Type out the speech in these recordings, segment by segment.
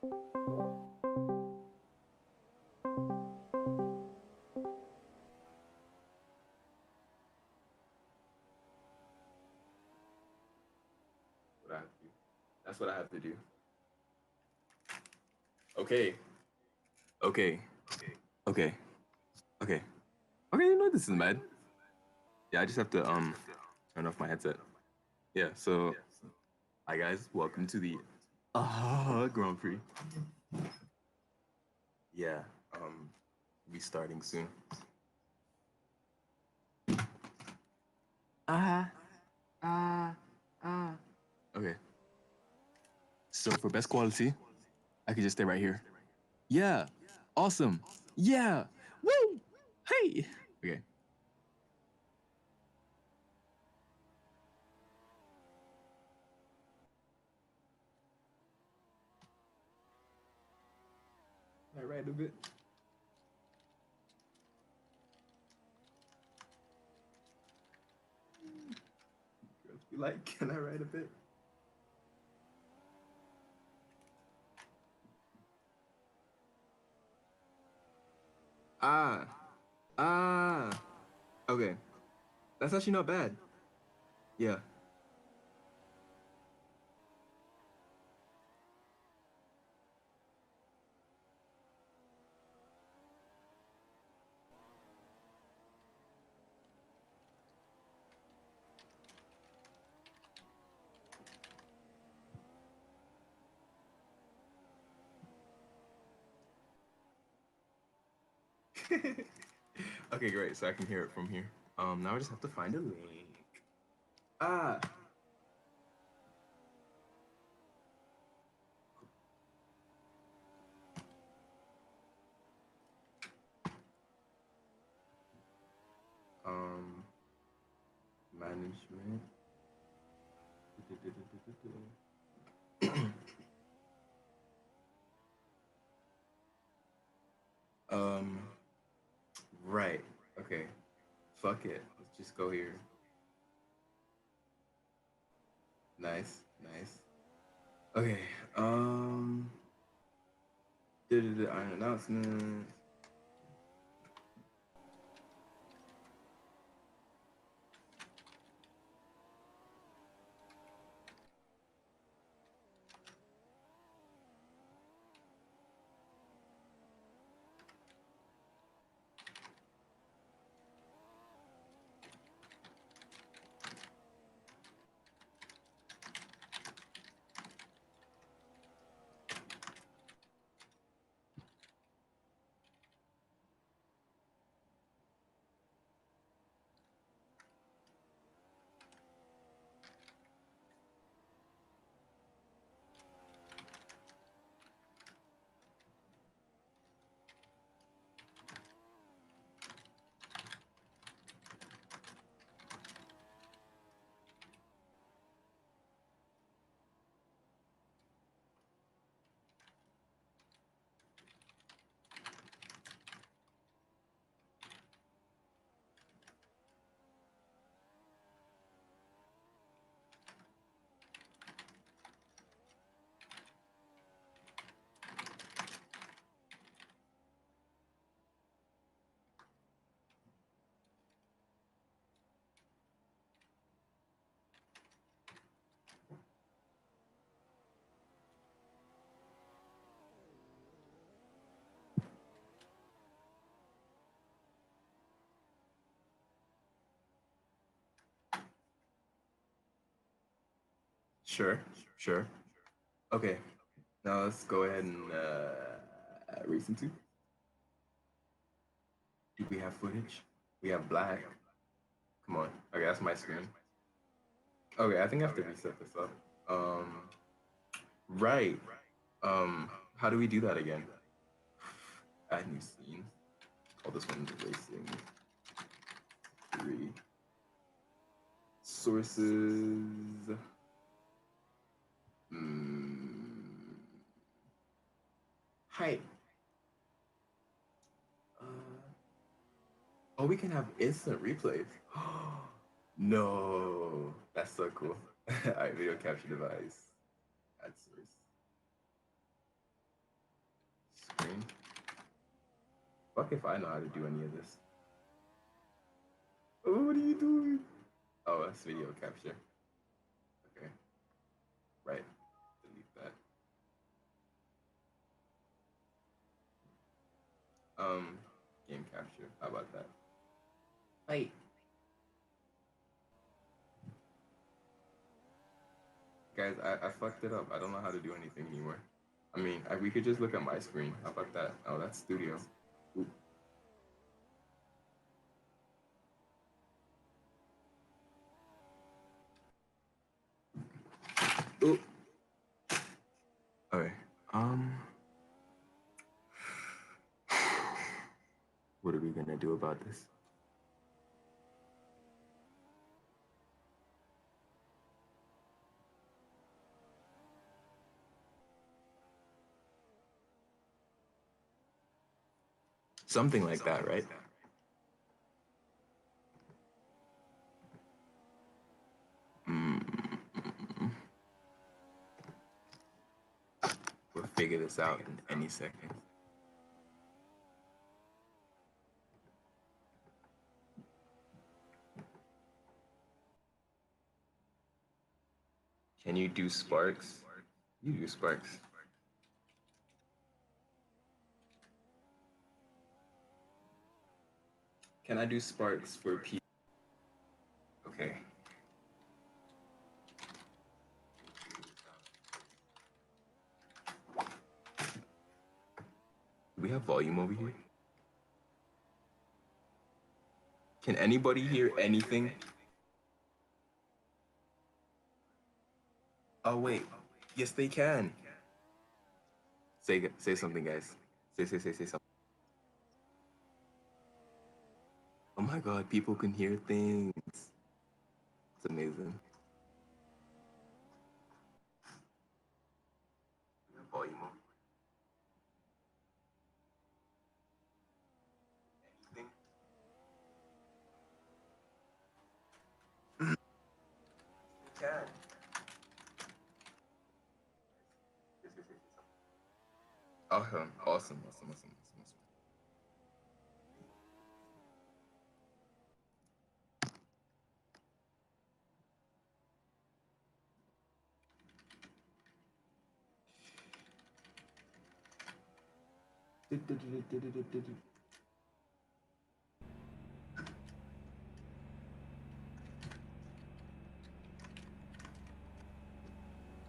What I have to do. That's what I have to do. Okay. Okay. Okay. Okay. Okay, you know this isn't bad. Yeah, I just have to turn off my headset. Yeah, so hi guys, welcome to the Grand Prix. Yeah, we starting soon. Ah, ah, ah. Okay. So for best quality, I could just stay right here. Yeah. Awesome. Yeah. Woo! Hey. Okay. I write a bit. Girls be like, can I write a bit? Ah. Ah. Okay. That's actually not bad. Yeah. Okay, great. So I can hear it from here. Now I just have to find a link. Ah. Um, management. um, right. Okay. Fuck it. Let's just go here. Nice, nice. Okay. Um, Iron announcement. Sure, sure. Okay. Now let's go ahead and race into. Do we have footage? We have black. Come on. Okay, that's my screen. Okay, I think I have to reset this up. Right. How do we do that again? Add new scene. Call this one racing. Three. Sources. Mm. Height. Uh, oh, we can have instant replays. No, that's so cool. All right, video capture device. Add source. screen. Fuck if I know how to do any of this. Oh, what are you doing? Oh, that's video capture. Okay. Right. Delete that. Game capture. How about that? Wait. Guys, I fucked it up. I don't know how to do anything anymore. I mean, we could just look at my screen. How about that? Oh, that's studio. Ooh. Ooh. Okay. What are we gonna do about this? Something like that, right? We'll figure this out in any second. Can you do sparks? You do sparks. Can I do sparks for P? Okay. Do we have volume over here? Can anybody hear anything? Oh wait. Yes, they can. Say something, guys. Say something. Oh my god, people can hear things. It's amazing. Volume over. Anything? They can. Awesome.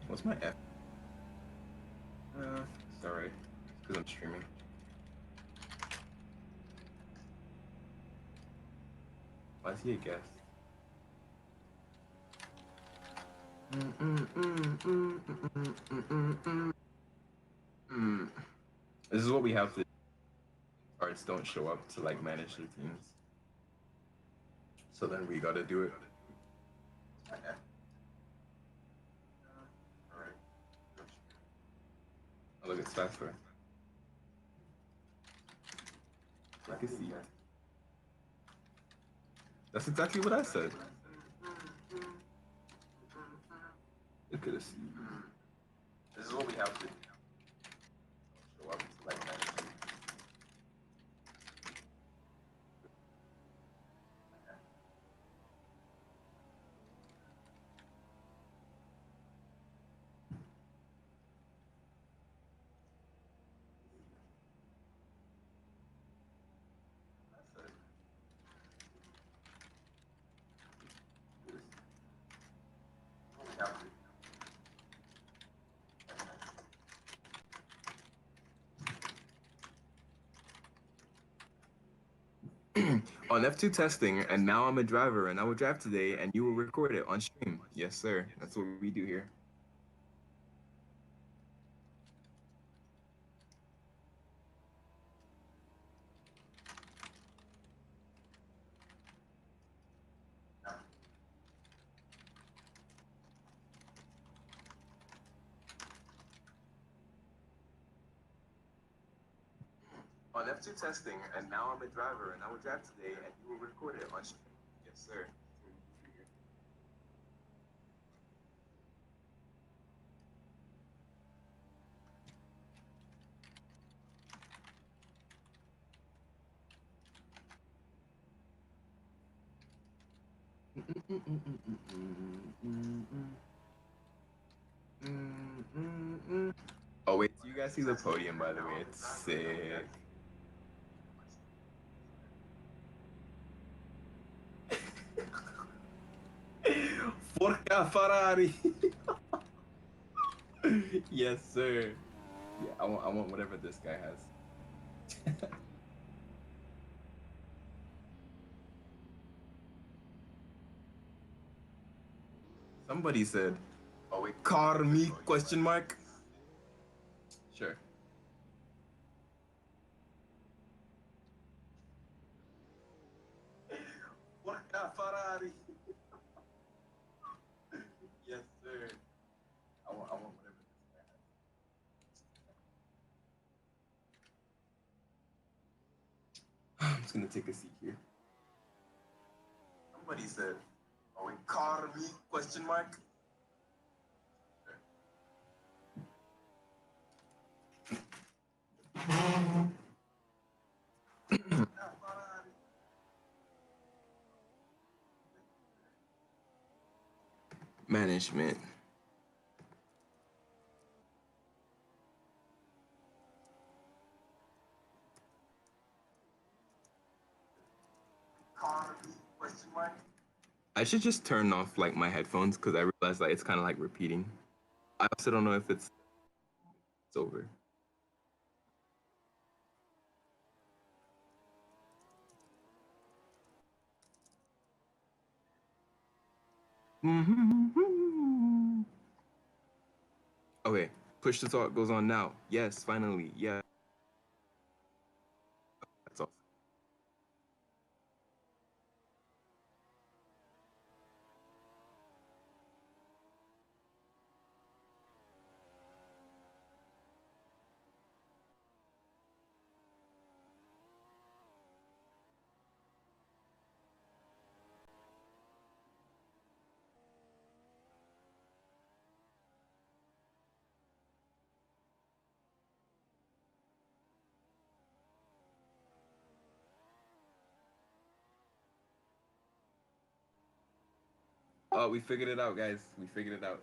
What's my F? It's alright. Because I'm streaming. Why is he a guest? This is what we have to. Cards don't show up to like manage the teams. So then we gotta do it. Alright. Oh, look, it's faster. I can see that. That's exactly what I said. Look at this. This is what we have to do. Show up to like manage the teams. On F2 testing, and now I'm a driver, and I will drive today, and you will record it on stream. Yes, sir. That's what we do here. On F2 testing, and now I'm a driver, and I will drive today, and you will record it on stream. Yes, sir. Oh wait, you guys see the podium by the way? It's sick. Forca Ferrari. Yes, sir. Yeah, I want whatever this guy has. Somebody said, "Oh wait, car me?" Question mark. Sure. Forca Ferrari. Yes, sir. I want whatever this guy has. I'm just gonna take a seat here. Somebody said, "Oh wait, car me?" Question mark. Management. Question mark. I should just turn off like my headphones because I realized like it's kind of like repeating. I also don't know if it's over. Okay, push to talk goes on now. Yes, finally. Yeah, that's all. Oh, we figured it out, guys. We figured it out.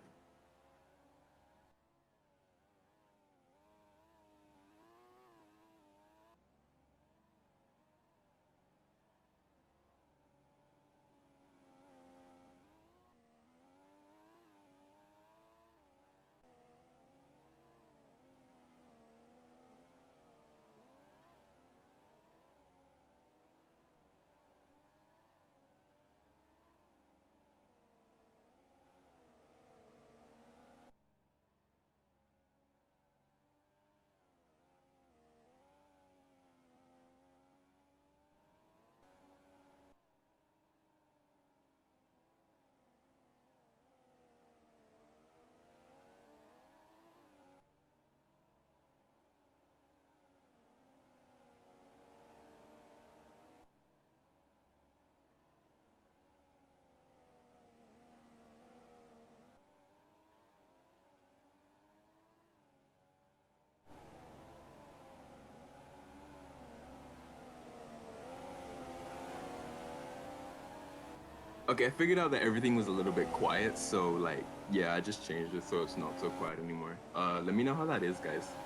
Okay, I figured out that everything was a little bit quiet, so like, yeah, I just changed it so it's not so quiet anymore. Let me know how that is, guys.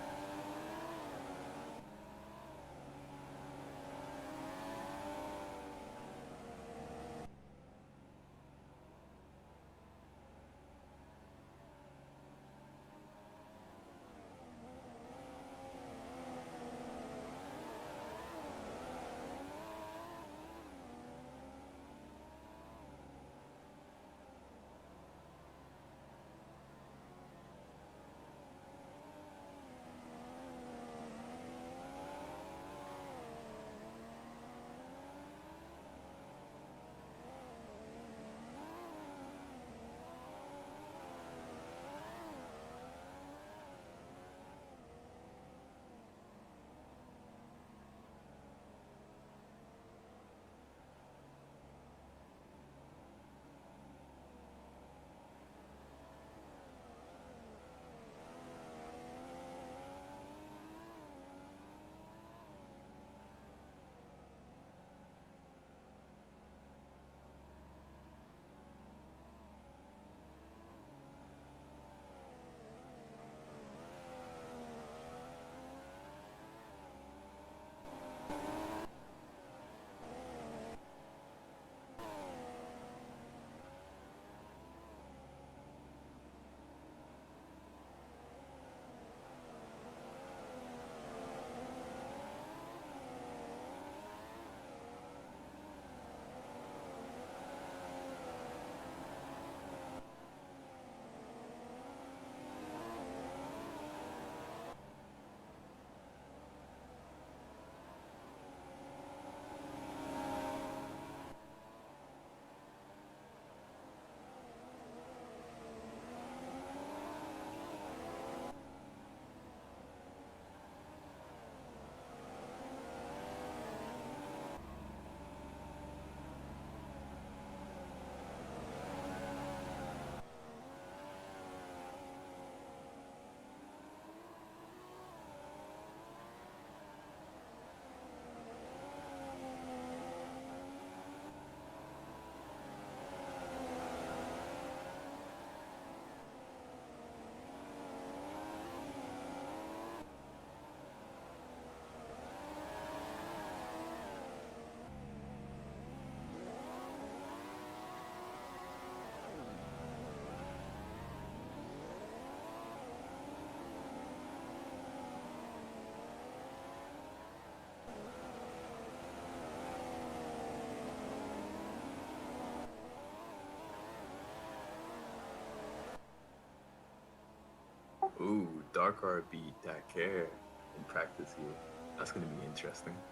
Ooh, dark art beat that care in practice here. That's gonna be interesting.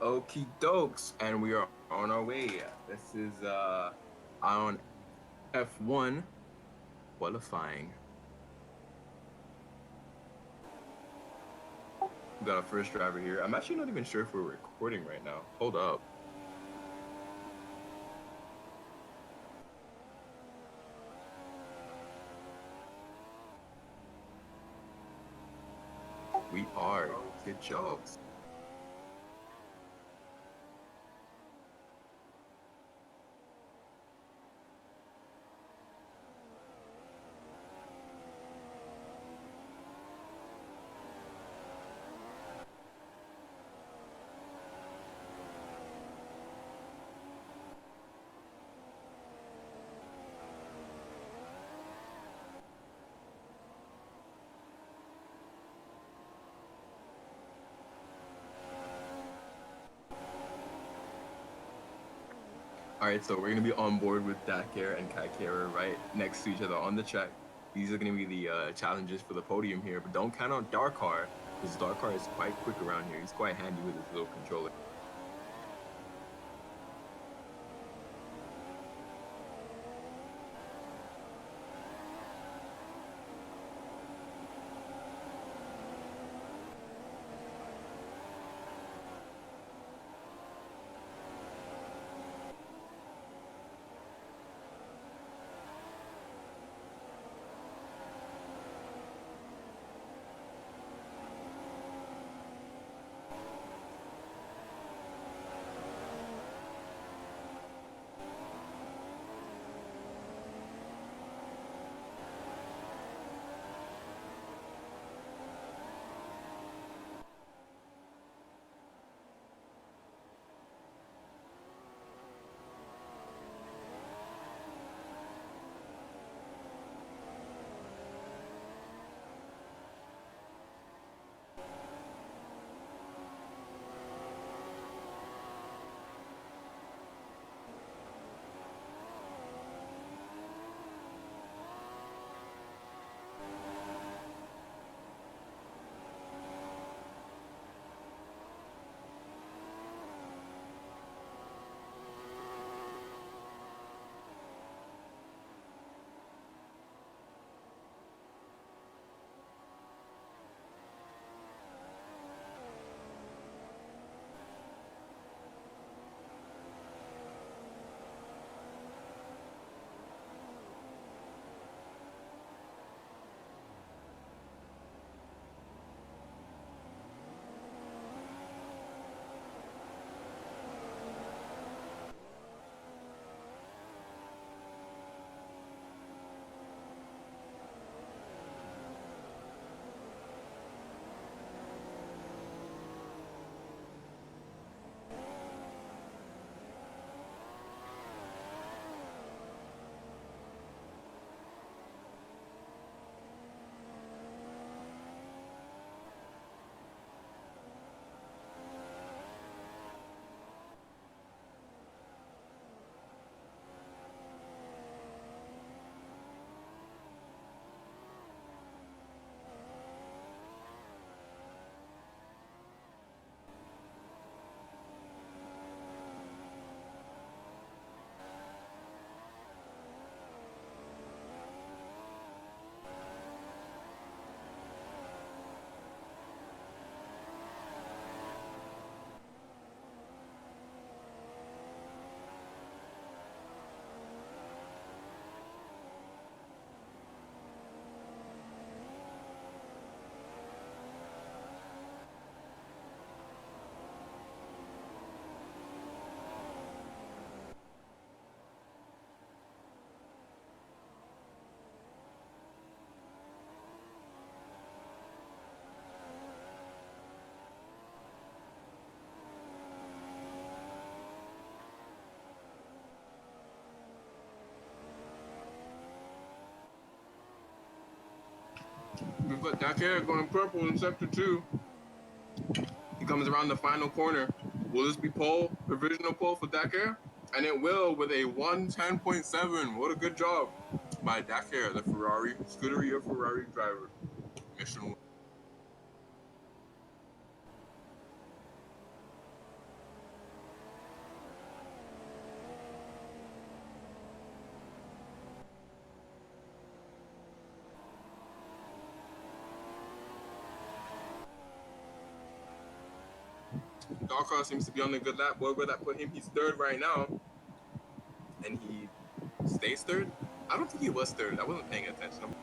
Okie dokes, and we are on our way. This is on F1 qualifying. We got our first driver here. I'm actually not even sure if we're recording right now. Hold up. We are. Good jobs. All right, so we're gonna be on board with Dakar and Kaikera right next to each other on the track. These are gonna be the challenges for the podium here, but don't count on Darkar because Darkar is quite quick around here. He's quite handy with his little controller. We've got Dakar going purple in sector 2. He comes around the final corner. Will this be pole, provisional pole for Dakar? And it will with a 110.7. What a good job by Dakar, the Ferrari, Scuderia Ferrari driver. Mission Darkar seems to be on a good lap. Wherever that put him, he's third right now, and he stays third. I don't think he was third. I wasn't paying attention.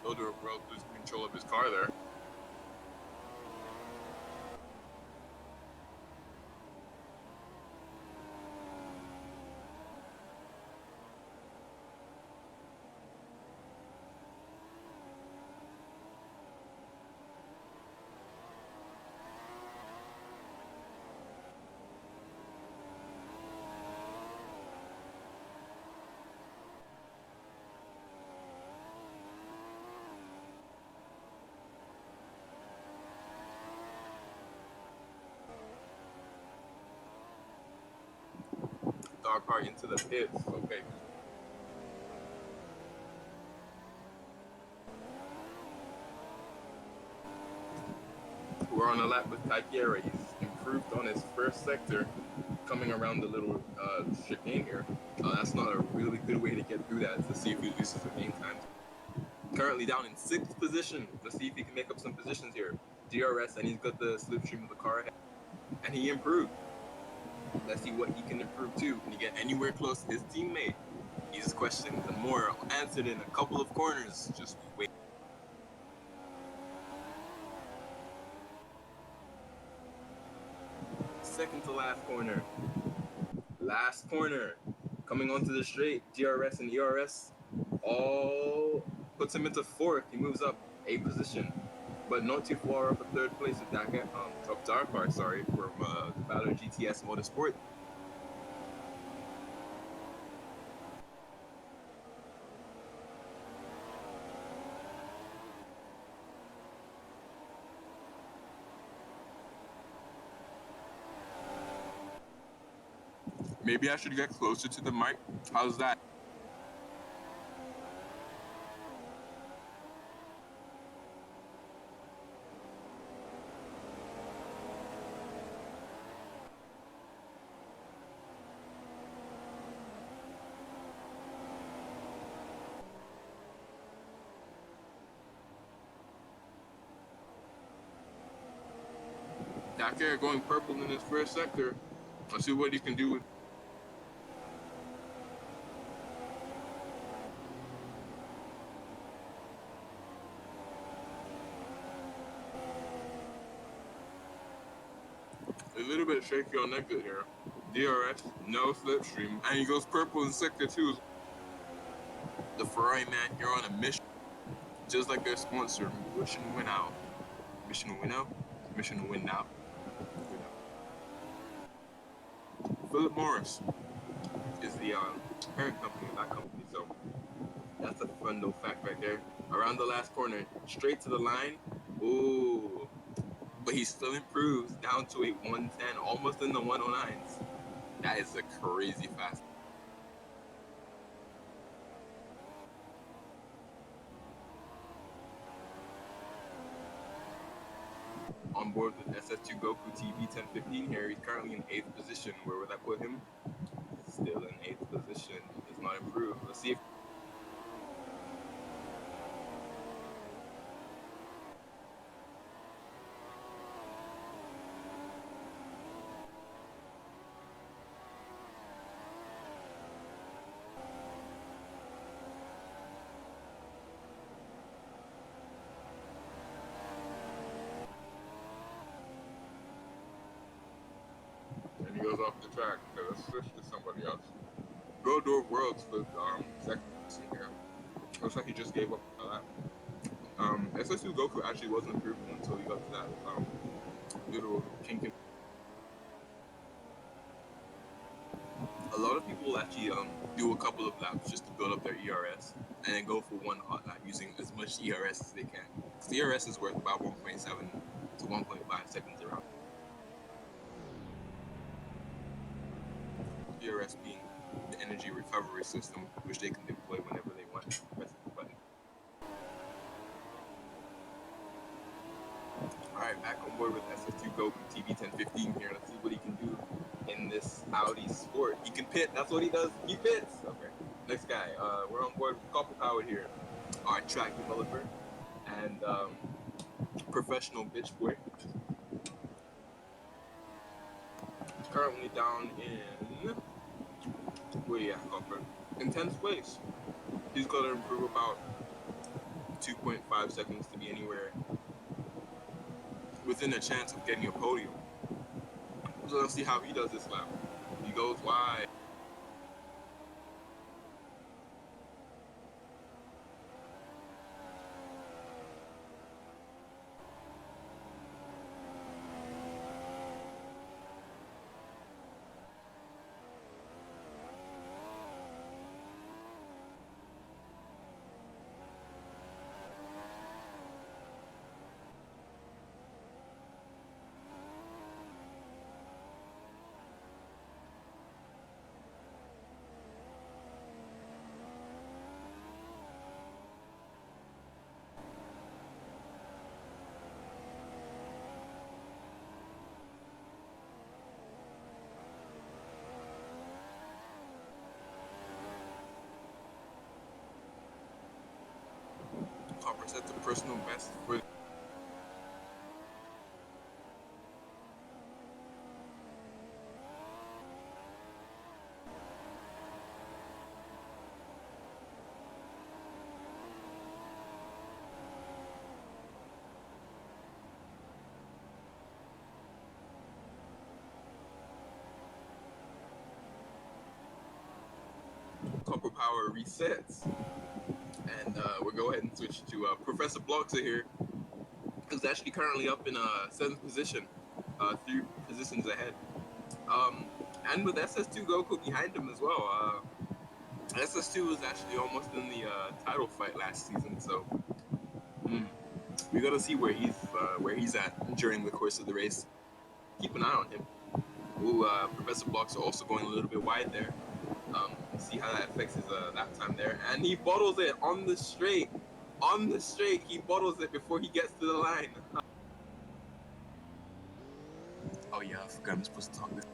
Elder World losing control of his car there. Darkar into the pits. Okay. We're on a lap with Kaikera. He's improved on his first sector, coming around the little chicane here. That's not a really good way to get through that to see if he loses the game time. Currently down in 6th position. Let's see if he can make up some positions here. DRS, and he's got the slipstream of the car ahead. And he improved. Let's see what he can improve to. Can he get anywhere close to his teammate? These questions and more answered in a couple of corners. Just wait. Second to last corner. Last corner. Coming onto the straight, DRS and ERS all puts him into 4th. He moves up a position, but not too far off a 3rd place of Darkar, sorry, from Valor GTS Motorsport. Maybe I should get closer to the mic. How's that? Dakar going purple in his first sector. Let's see what he can do with. A little bit shaky on exit here. DRS, no slipstream, and he goes purple in sector 2. The Ferrari man here on a mission, just like their sponsor, Mission Win Out. Mission Win Out? Mission Win Out. Philip Morris is the parent company of that company, so that's a fun little fact right there. Around the last corner, straight to the line. Ooh. But he still improves down to a 110, almost in the 109s. That is a crazy fast. On board with SS2 Goku TV 1015 here, he's currently in 8th position. Where would that put him? Still in 8th position. He does not improve. Let's see if and he goes off the track. Okay, let's switch to somebody else. Godor Worlds for second here. Looks like he just gave up on that. SS2 Goku actually wasn't improving until he got to that little kink. A lot of people actually do a couple of laps just to build up their ERS and then go for one hot lap using as much ERS as they can. The ERS is worth about 1.7 to 1.5 seconds around. DRS being the energy recovery system, which they can deploy whenever they want. Press the button. Alright, back on board with SS2 Goku TV1015 here. Let's see what he can do in this Audi Sport. He can pit, that's what he does. He pits! Okay. Next guy, we're on board with Copper Power here. Our track developer and professional bitch boy. Currently down in Copper. In 10th place. He's got to improve about 2.5 seconds to be anywhere within a chance of getting a podium. So let's see how he does this lap. He goes wide. Copper set the personal best for Copper Power resets. And we'll go ahead and switch to Professor Bloxer here, who's actually currently up in 7th position, 3 positions ahead. And with SS2 Goku behind him as well. SS2 was actually almost in the title fight last season, so we gotta see where he's at during the course of the race. Keep an eye on him. Ooh, Professor Bloxer also going a little bit wide there. See how that affects his lap time there, and he bottles it on the straight. On the straight, he bottles it before he gets to the line. Oh yeah, I forgot I'm supposed to talk this.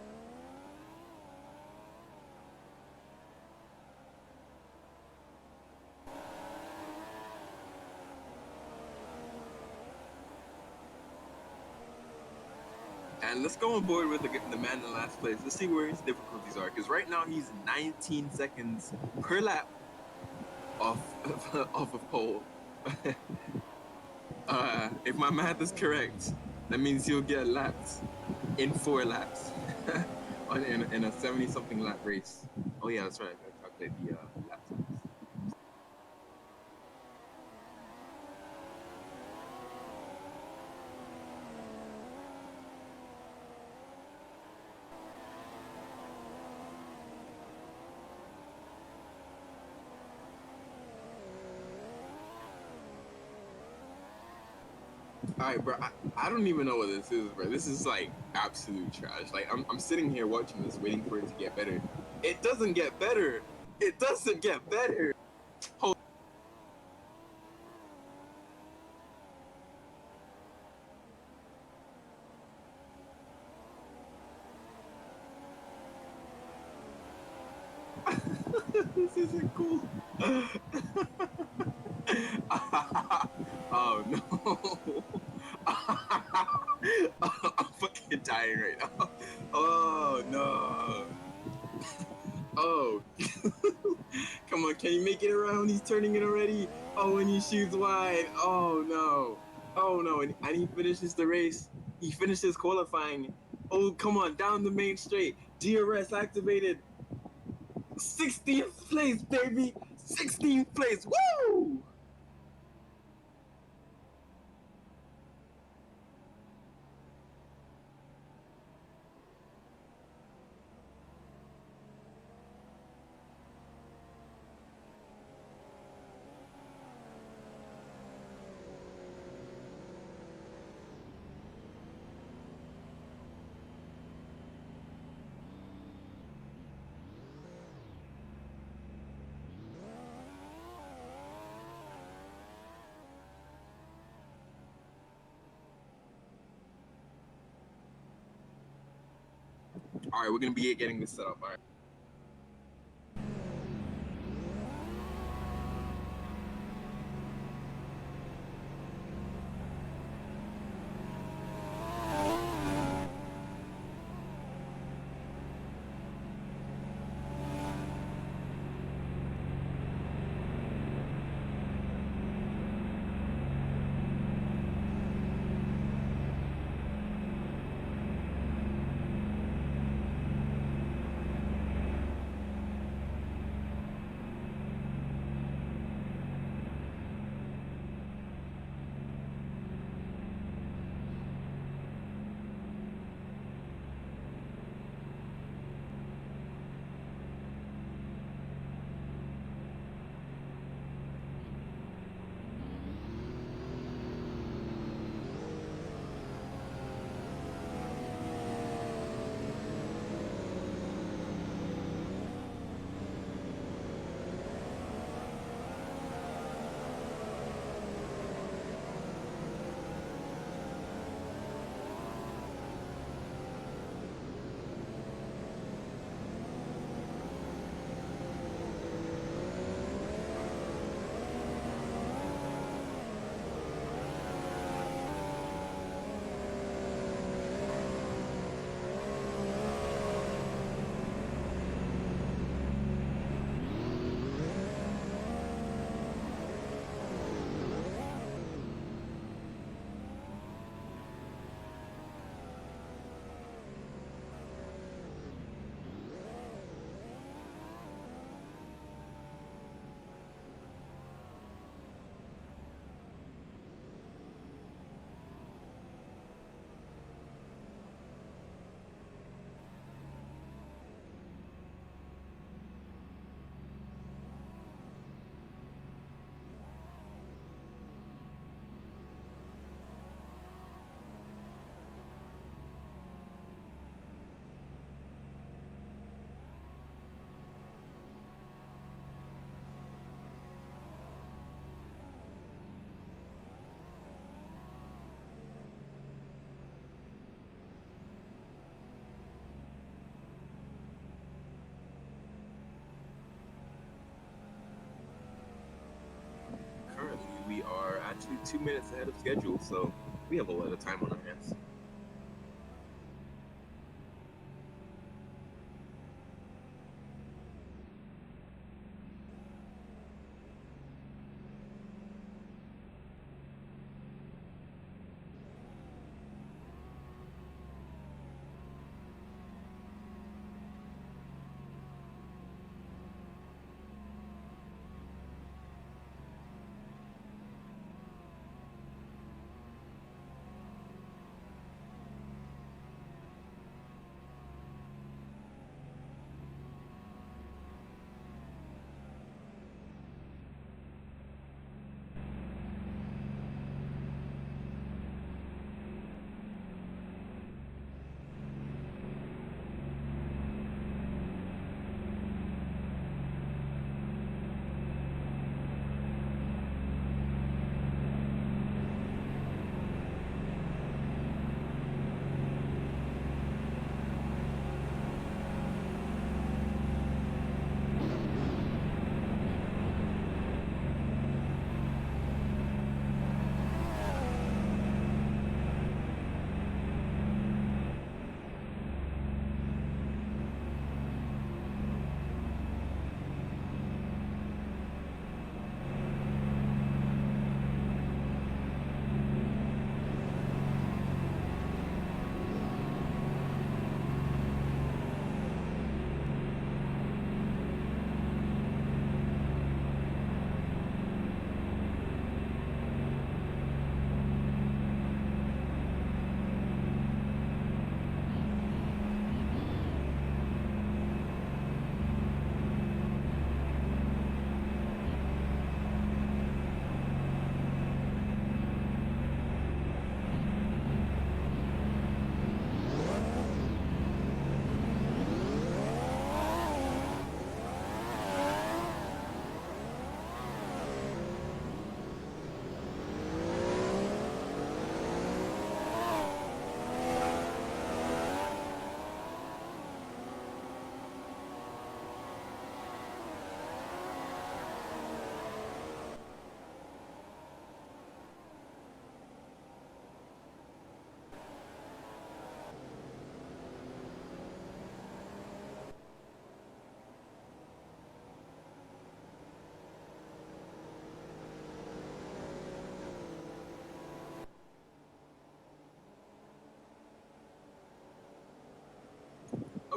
And let's go on board with the man in last place. Let's see where his difficulties are, because right now he's 19 seconds per lap off of pole. If my math is correct, that means he'll get lapped in 4 laps in a 70-something lap race. Oh yeah, that's right. I gotta calculate the lap times. Alright, bro, I don't even know what this is, bro. This is like absolute trash. Like, I'm sitting here watching this, waiting for it to get better. It doesn't get better. It doesn't get better. Hold This isn't cool. Oh no. I'm fucking dying right now. Oh no. Oh. Come on, can you make it around? He's turning it already. Oh, and he shoots wide. Oh no. Oh no. And he finishes the race. He finishes qualifying. Oh, come on, down the main straight. DRS activated. 16th place, baby. 16th place. Woo! All right, we're gonna be getting this set up. All right. Currently, we are actually 2 minutes ahead of schedule, so we have a lot of time on our hands.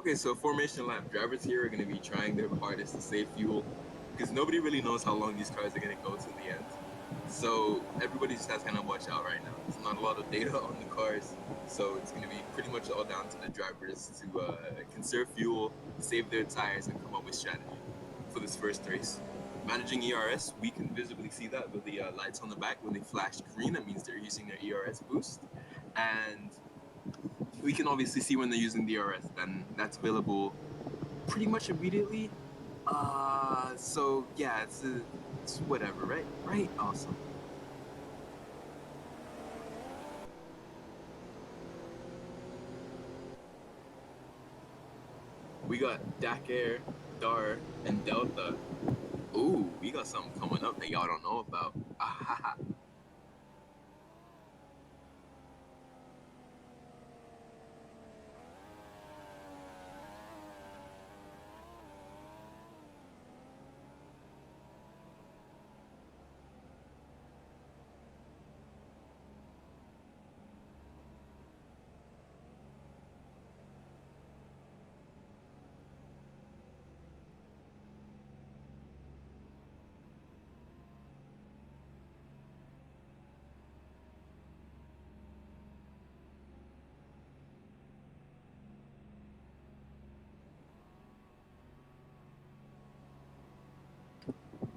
Okay, so formation lap. Drivers here are going to be trying their hardest to save fuel because nobody really knows how long these cars are going to go to the end. So everybody just has to kind of watch out right now. There's not a lot of data on the cars, so it's going to be pretty much all down to the drivers to conserve fuel, save their tires, and come up with strategy for this first race. Managing ERS, we can visibly see that with the lights on the back. When they flash green, that means they're using their ERS boost. And we can obviously see when they're using DRS, then that's available pretty much immediately. So yeah, it's whatever, right? Right? Awesome. We got Dakar, Dar, and Delta. Ooh, we got something coming up that y'all don't know about. Ah,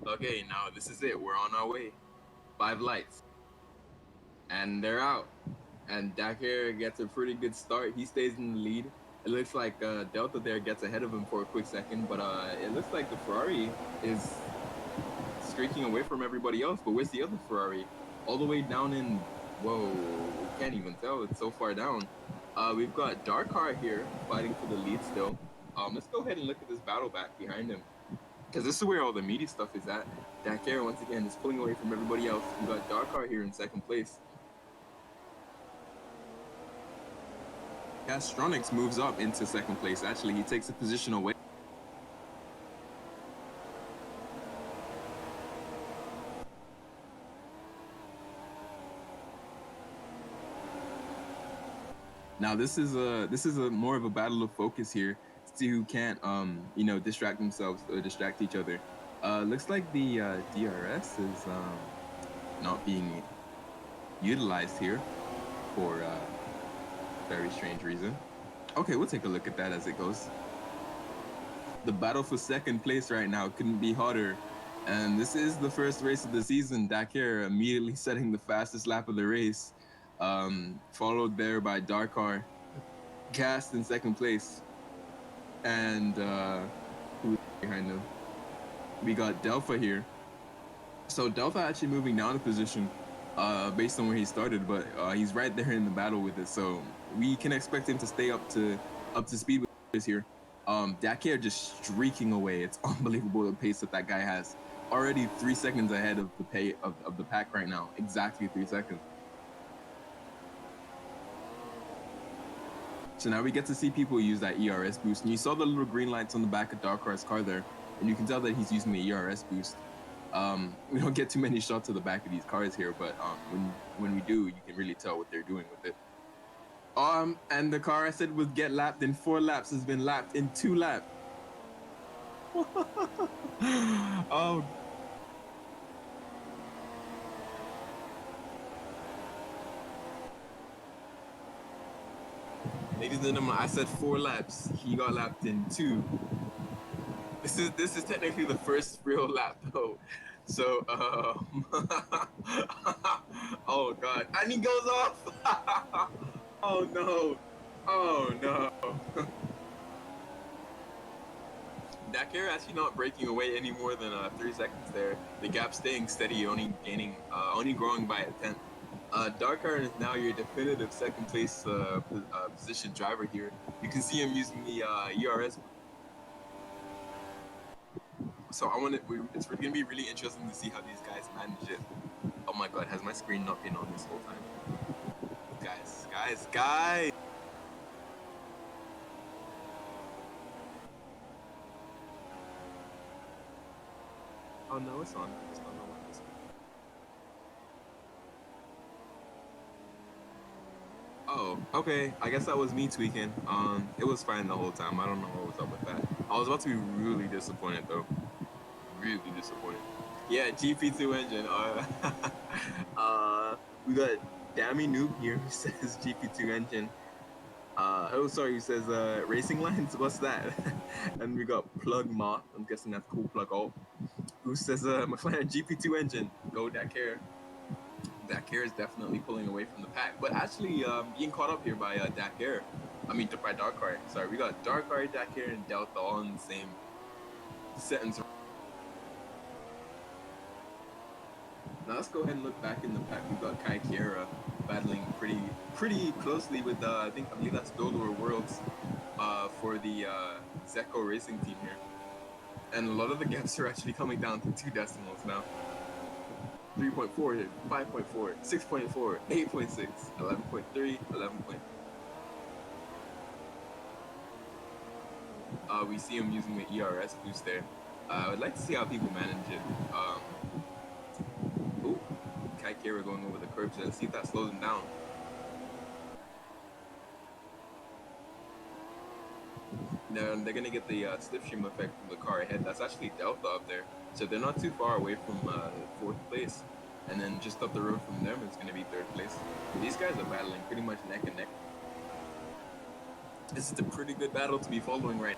okay, now this is it. We're on our way. 5 lights, and they're out. And Dakar gets a pretty good start. He stays in the lead. It looks like Delta there gets ahead of him for a quick second, but it looks like the Ferrari is streaking away from everybody else. But where's the other Ferrari? All the way down in, whoa, can't even tell. It's so far down. We've got Darkar here fighting for the lead still. Let's go ahead and look at this battle back behind him, because this is where all the meaty stuff is at. Dakar once again is pulling away from everybody else. We got Darkar here in second place. Castronix moves up into second place. Actually, he takes a position away. Now this is a more of a battle of focus here. See who can't distract themselves or distract each other. Looks like the DRS is not being utilized here for very strange reason. Okay, we'll take a look at that as it goes. The battle for second place right now couldn't be hotter. And this is the first race of the season. Dakar immediately setting the fastest lap of the race, followed there by Darkar, Cast in second place. And who's behind them? We got Delpha here. So Delpha actually moving down a position based on where he started, but he's right there in the battle with it. So we can expect him to stay up to speed with this here. Dakar just streaking away. It's unbelievable the pace that guy has. Already 3 seconds ahead of the pack right now. Exactly 3 seconds. So now we get to see people use that ERS boost. And you saw the little green lights on the back of Darkar's car there, and you can tell that he's using the ERS boost. We don't get too many shots of the back of these cars here, but when we do, you can really tell what they're doing with it. And the car I said would get lapped in 4 laps has been lapped in 2 laps. Oh. Ladies and gentlemen, I said 4 laps. He got lapped in 2. This is technically the first real lap though. So oh god. And he goes off. Oh no. Oh no. Dakar actually not breaking away any more than 3 seconds there. The gap staying steady, only growing by a tenth. Darkar is now your definitive second place position driver here. You can see him using the ERS. So it's going to be really interesting to see how these guys manage it. Oh my god, has my screen not been on this whole time? Guys. Oh no, it's on. I just don't know what it's on. Okay, I guess that was me tweaking. It was fine the whole time. I don't know what was up with that. I was about to be really disappointed though. Really disappointed. Yeah, GP2 engine. We got Dammy Noob here who says GP2 engine. Oh, sorry, he says racing lines. What's that? And we got Plug Moth. I'm guessing that's cool. Plug Alt. Who says McLaren GP2 engine? Go Dakar. Dakar is definitely pulling away from the pack, but actually being caught up here by Dakar. I mean, by Darkar. Sorry, we got Darkar, Dakar, and Delta all in the same sentence. Now let's go ahead and look back in the pack. We've got Kai Kiera battling pretty closely with I believe that's Dodo Worlds for the Zeko Racing team here. And a lot of the gaps are actually coming down to 2 decimals now. 3.4, 5.4, 6.4, 8.6, 11.3, 11. We see him using the ERS boost there. I would like to see how people manage it. Oh, Kai Kira going over the curbs. Let's see if that slows him down. Now they're gonna get the slipstream effect from the car ahead. That's actually Delta up there, so they're not too far away from 4th place. And then just up the road from them, it's gonna be 3rd place. These guys are battling pretty much neck and neck. This is a pretty good battle to be following right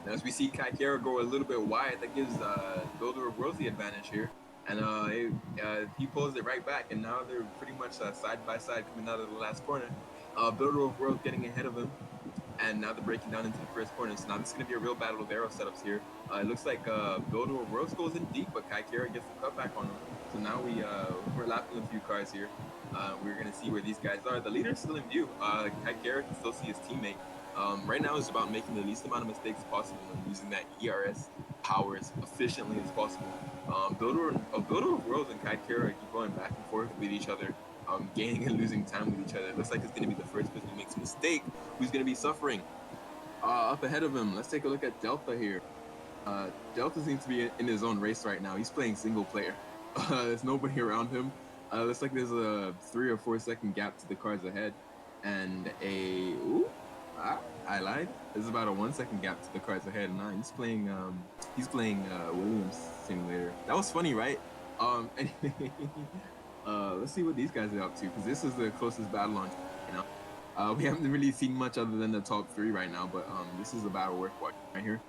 now. As we see Kai Kara go a little bit wide, that gives Builder of Worlds the advantage here. And he pulls it right back, and now they're pretty much side by side coming out of the last corner. Builder of Worlds getting ahead of him, and now they're breaking down into the first corner. So now this is going to be a real battle of arrow setups here. It looks like Builder of Worlds goes in deep, but Kai Kara gets the cutback on him. So now we're lapping a few cars here. We're going to see where these guys are. The leader is still in view. Kai Kara can still see his teammate. Right now it's about making the least amount of mistakes possible and using that ERS power as efficiently as possible. Builder of Worlds and Kai Kara keep going back and forth with each other, gaining and losing time with each other. It looks like it's going to be the first person who makes a mistake who's going to be suffering. Up ahead of him, let's take a look at Delta here. Delta seems to be in his own race right now. He's playing single player. There's nobody around him. Looks like there's a 3 or 4 second gap to the cars ahead, and I lied. There's about a 1 second gap to the cars ahead. Nah, he's playing Williams Simulator. That was funny, right? Anyway, let's see what these guys are up to, because this is the closest battle on. We haven't really seen much other than the top 3 right now, but this is a battle worth watching right here.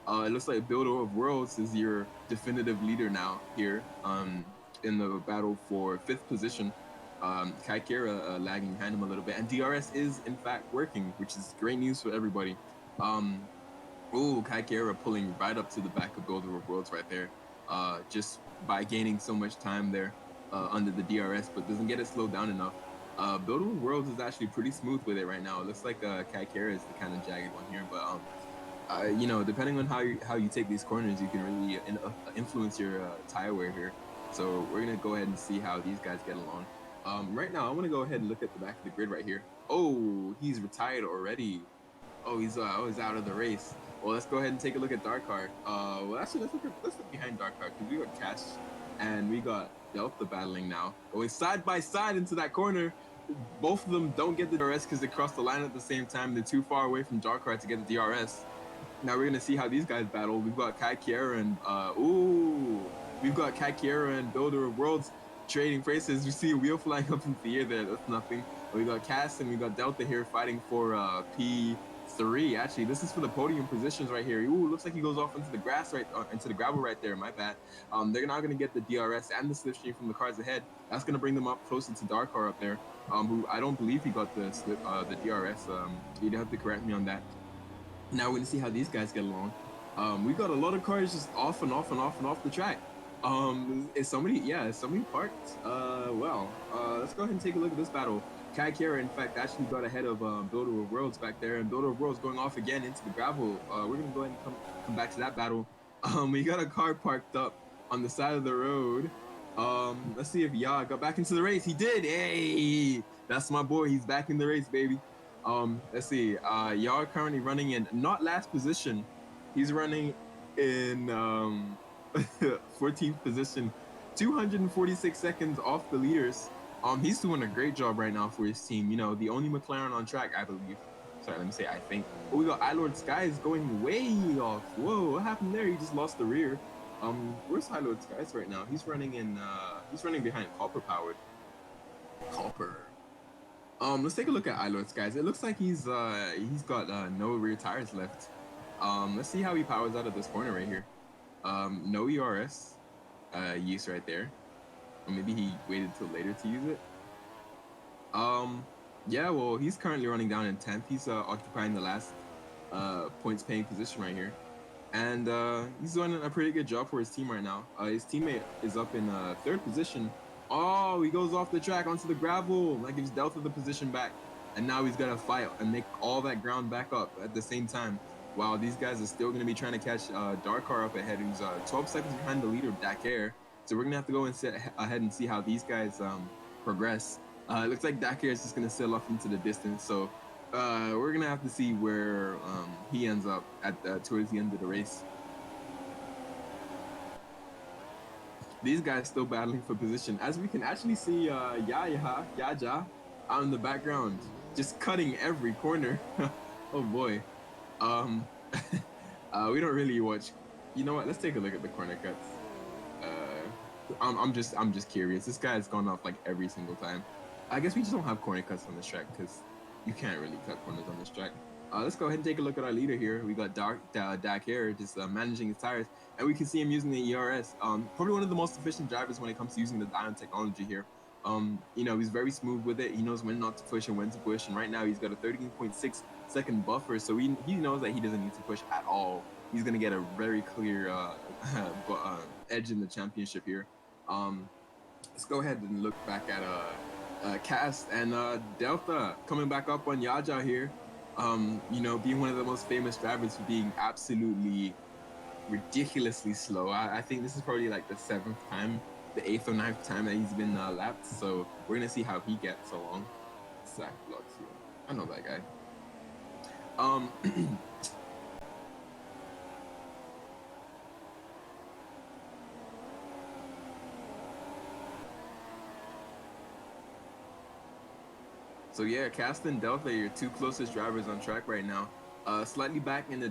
It looks like Builder of Worlds is your definitive leader now here in the battle for 5th position. Kai Kara lagging behind him a little bit, and DRS is in fact working, which is great news for everybody. Kai Kara pulling right up to the back of Builder of Worlds right there, just by gaining so much time there under the DRS, but doesn't get it slowed down enough. Builder of Worlds is actually pretty smooth with it right now. It looks like Kai Kara is the kind of jagged one here, but depending on how you take these corners, you can really influence your tire wear here. So we're gonna go ahead and see how these guys get along. Right now, I want to go ahead and look at the back of the grid right here. Oh, he's retired already. Oh, he's out of the race. Well, let's go ahead and take a look at Darkar. Well, actually, let's look behind Darkar, because we got Cash and we got Delta battling now, going side by side into that corner. Both of them don't get the DRS because they cross the line at the same time. They're too far away from Darkar to get the DRS. Now we're gonna see how these guys battle. We've got Kai Kiera and we've got Kai Kiera and Builder of Worlds trading places. We see a wheel flying up into the air there. That's nothing. We got Cass and we got Delta here fighting for P3. Actually, this is for the podium positions right here. Ooh, looks like he goes off into the grass into the gravel right there. My bad. They're not gonna get the DRS and the slipstream from the cars ahead. That's gonna bring them up closer to Darkar up there. Who I don't believe he got the DRS. You'd have to correct me on that. Now we're gonna see how these guys get along. We got a lot of cars just off and off and off and off the track. Is somebody parked? Let's go ahead and take a look at this battle. Kai Kara, in fact, actually got ahead of Builder of Worlds back there, and Builder of Worlds going off again into the gravel. We're gonna go ahead and come back to that battle. We got a car parked up on the side of the road. Let's see if Ya got back into the race. He did. Hey, that's my boy. He's back in the race, baby. Let's see. Ya currently running in not last position. He's running in 14th position, 246 seconds off the leaders. He's doing a great job right now for his team. You know, the only McLaren on track, I believe. Sorry, let me say I think. Oh, we got iLord Skies going way off. Whoa, what happened there? He just lost the rear. Where's iLord Skies right now? He's running behind Copper powered. Copper. Let's take a look at iLord Skies. It looks like he's got no rear tires left. Let's see how he powers out of this corner right here. No ERS use right there. Or maybe he waited till later to use it. Yeah, well, he's currently running down in 10th. He's occupying the last points paying position right here. And he's doing a pretty good job for his team right now. His teammate is up in third position. Oh, he goes off the track onto the gravel. That gives Delta the position back. And now he's got to fight and make all that ground back up at the same time. While these guys are still going to be trying to catch Darkar up ahead, who's 12 seconds behind the leader, Dakar. So we're going to have to go and sit ahead and see how these guys progress. It looks like Dakar is just going to sail off into the distance. So we're going to have to see where he ends up at towards the end of the race. These guys still battling for position. As we can actually see Yaja out in the background, just cutting every corner. Oh boy. We don't really watch. You know what? Let's take a look at the corner cuts. I'm just curious. This guy has gone off like every single time. I guess we just don't have corner cuts on this track because you can't really cut corners on this track. Let's go ahead and take a look at our leader here. We got Dak here just managing his tires, and we can see him using the ERS. Probably one of the most efficient drivers when it comes to using the Diamond technology here. You know, he's very smooth with it. He knows when not to push and when to push. And right now he's got a 13.6-second buffer, so he knows that he doesn't need to push at all. He's gonna get a very clear edge in the championship here. Let's go ahead and look back at Cast and Delta coming back up on Yaja here. You know, being one of the most famous drivers for being absolutely ridiculously slow. I think this is probably like the 7th time, the 8th or 9th time that he's been lapped. So we're gonna see how he gets along. Zach Blocks here. I know that guy. So yeah, Cast and Delta are your two closest drivers on track right now. Slightly back in the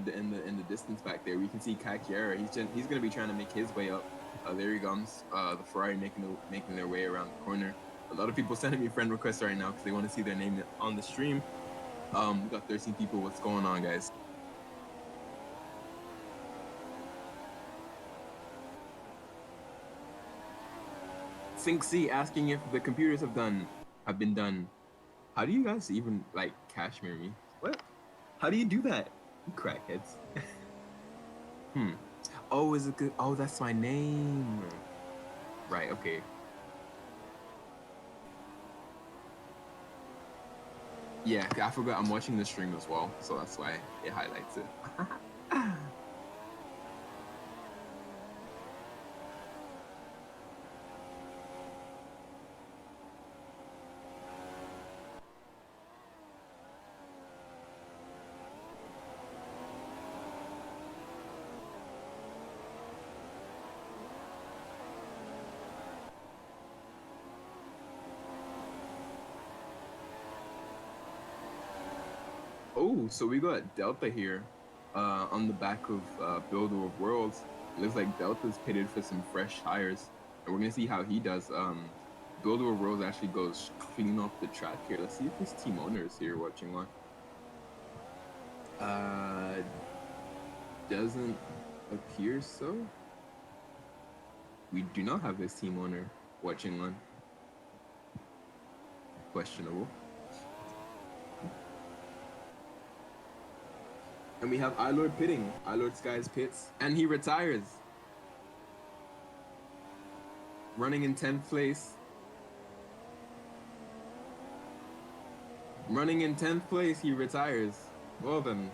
distance back there, we can see Kai Kiera. He's gonna be trying to make his way up. There he comes. The Ferrari making their way around the corner. A lot of people sending me friend requests right now because they want to see their name on the stream. We got 13 people. What's going on, guys? Sync C asking if the computers have been done. How do you guys even like cashmere me? What? How do you do that? You crackheads. Oh, is it good? Oh, that's my name. Right, okay. Yeah, I forgot I'm watching the stream as well, so that's why it highlights it. Oh, so we got Delta here on the back of Builder of Worlds. It looks like Delta's pitted for some fresh tires, and we're gonna see how he does. Builder of Worlds actually goes clean off the track here. Let's see if his team owner is here watching on. Doesn't appear so. We do not have his team owner watching on. Questionable. And we have iLord pitting. iLord Skies pits. And he retires. Running in 10th place. Running in 10th place, he retires. Well then.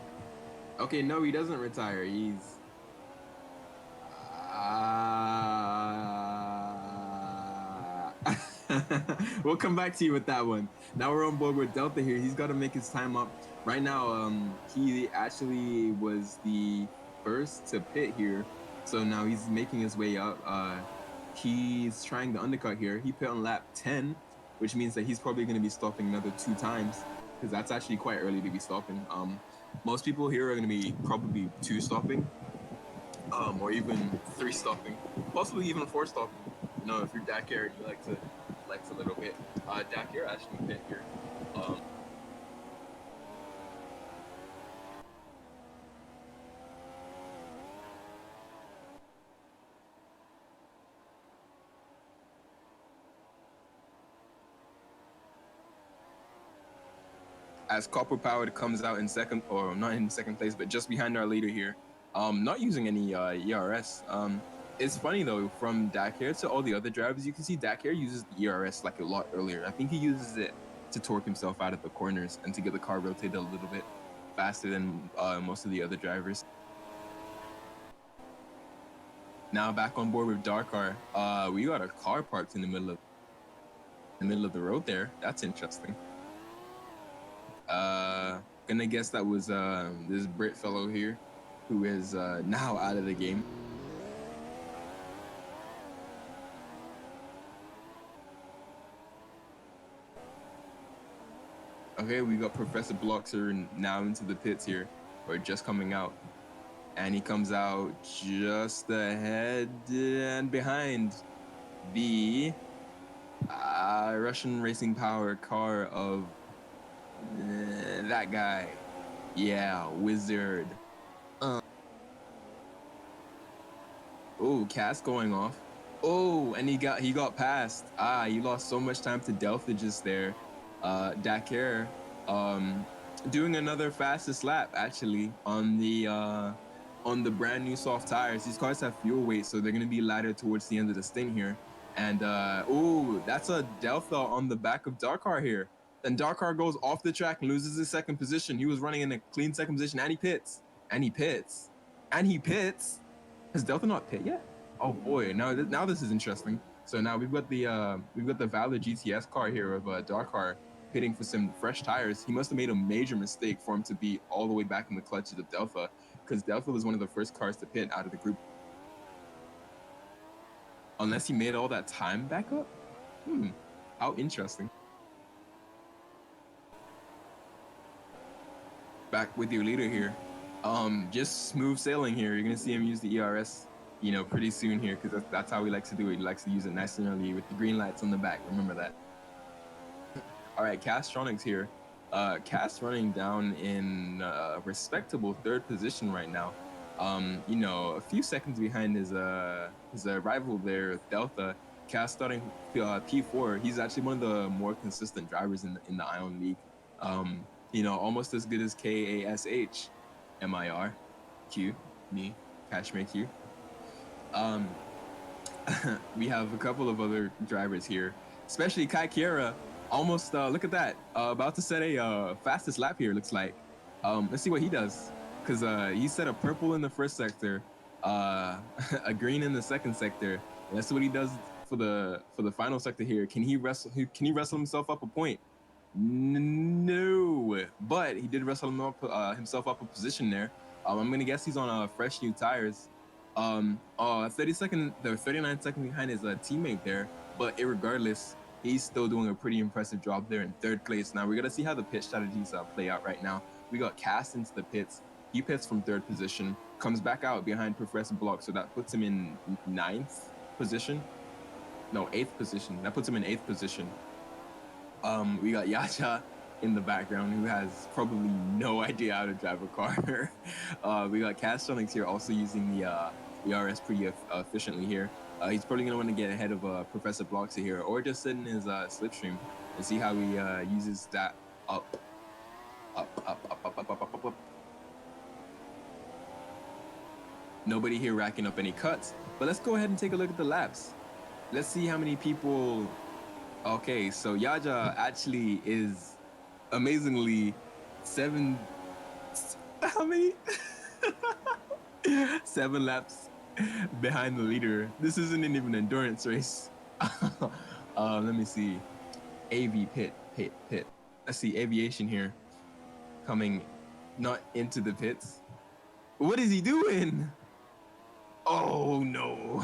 Okay, no, he doesn't retire. He's... We'll come back to you with that one. Now we're on board with Delta here. He's got to make his time up. Right now, he actually was the first to pit here. So now he's making his way up. He's trying to undercut here. He pit on lap 10. which means that he's probably going to be stopping another 2 times because that's actually quite early to be stopping. Most people here are going to be probably 2 stopping, or even 3 stopping, possibly even 4 stopping. You know, if you're Dakar and you likes a little bit. Dakar actually pit here. Um, as Copper Powered comes out in second, or not in second place, but just behind our leader here. Not using any ERS. It's funny though, from Dakar to all the other drivers, you can see Dakar uses the ERS like a lot earlier. I think he uses it to torque himself out of the corners and to get the car rotated a little bit faster than most of the other drivers. Now back on board with Darkar. We got a car parked in the middle of the road there. That's interesting. Gonna guess that was this Brit fellow here, who is now out of the game. Okay, we got Professor Bloxer now into the pits here, or just coming out. And he comes out just ahead and behind the Russian racing power car of that guy. Yeah, Wizard. Oh, Cass going off. Oh, and he got past. He lost so much time to Delta just there. Dakar doing another fastest lap actually on the brand new soft tires. These cars have fuel weight, so they're gonna be lighter towards the end of the stint here. And oh, that's a Delta on the back of Darkar here. Then Darkar goes off the track and loses his second position. He was running in a clean second position, and he pits. And he pits. And he pits. Has Delta not pit yet? Oh boy, now this is interesting. So now we've got the Valor GTS car here of Darkar pitting for some fresh tires. He must have made a major mistake for him to be all the way back in the clutches of Delta, because Delta was one of the first cars to pit out of the group. Unless he made all that time back up? How interesting. Back with your leader here. Just smooth sailing here. You're gonna see him use the ERS, pretty soon here, because that's how he likes to do it. He likes to use it nice and early with the green lights on the back. Remember that. All right, Castronics here. Cast running down in respectable third position right now. A few seconds behind his rival there, Delta. Cast starting P4. He's actually one of the more consistent drivers in the Ion League. Almost as good as KASH, MIR, Q, me, Kashmir Q. We have a couple of other drivers here, especially Kai Kiera. Almost, look at that. About to set a fastest lap here, looks like. Let's see what he does. Because he set a purple in the first sector, a green in the second sector. And that's what he does for the final sector here. Can he wrestle himself up a point? No, but he did wrestle himself up a position there. I'm gonna guess he's on fresh new tires. 39 seconds behind his teammate there, but irregardless, he's still doing a pretty impressive job there in third place. Now we're gonna see how the pit strategies play out right now. We got Cast into the pits. He pits from third position, comes back out behind Professor Block, so that puts him in eighth position. That puts him in 8th position. We got Yacha in the background, who has probably no idea how to drive a car. We got Castronics here also using the ERS pretty efficiently here. He's probably going to want to get ahead of Professor Bloxy here, or just sit in his slipstream and see how he uses that up. Nobody here racking up any cuts, but let's go ahead and take a look at the laps. Let's see how many people. Okay, so Yaja actually is amazingly how many? 7 laps behind the leader. This isn't even an endurance race. Let me see. AV pit. Let's see, aviation here. Coming not into the pits. What is he doing? Oh no.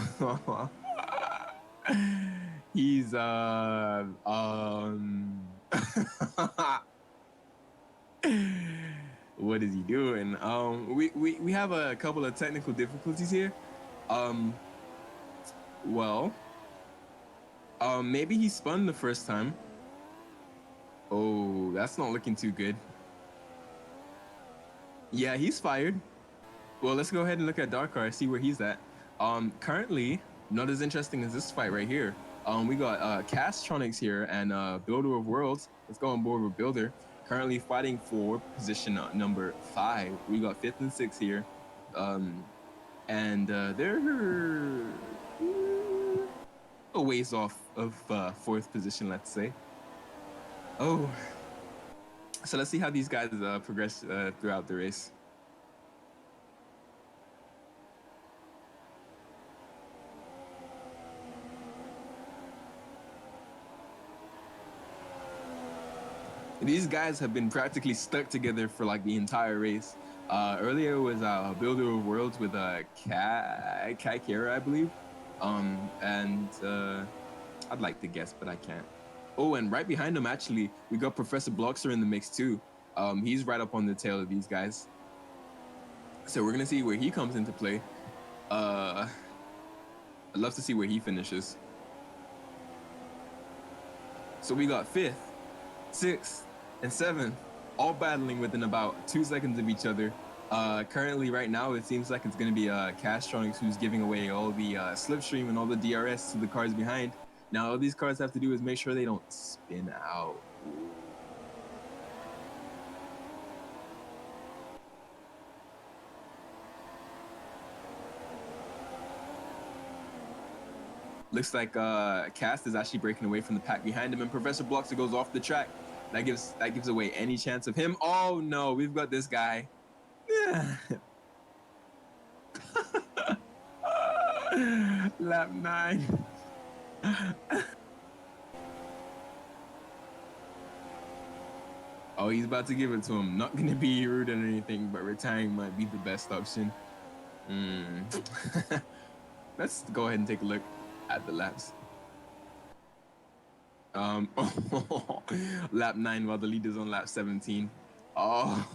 He's what is he doing? We have a couple of technical difficulties here. Um, well, maybe he spun the first time. Oh, that's not looking too good. Yeah, he's fired. Well, let's go ahead and look at Darkar, see where he's at. Currently, not as interesting as this fight right here. We got Castronics here and Builder of Worlds. Let's go on board with Builder. Currently fighting for position number 5. We got 5th and 6th here. And they're a ways off of 4th position, let's say. Oh, so let's see how these guys progress throughout the race. These guys have been practically stuck together for like the entire race. Earlier was Builder of Worlds with Kai Kara, I believe. And I'd like to guess, but I can't. Oh, and right behind him, actually, we got Professor Bloxer in the mix too. He's right up on the tail of these guys. So we're gonna see where he comes into play. I'd love to see where he finishes. So we got 5th, 6th, and 7th, all battling within about 2 seconds of each other. Currently, right now, it seems like it's going to be Castronics who's giving away all the slipstream and all the DRS to the cars behind. Now, all these cars have to do is make sure they don't spin out. Looks like Cast is actually breaking away from the pack behind him, and Professor Bloxer goes off the track. That gives away any chance of him. Oh no, we've got this guy. Lap 9. Oh, he's about to give it to him. Not gonna be rude or anything, but retiring might be the best option. Let's go ahead and take a look at the laps. Lap 9 while the leader's on lap 17. Oh.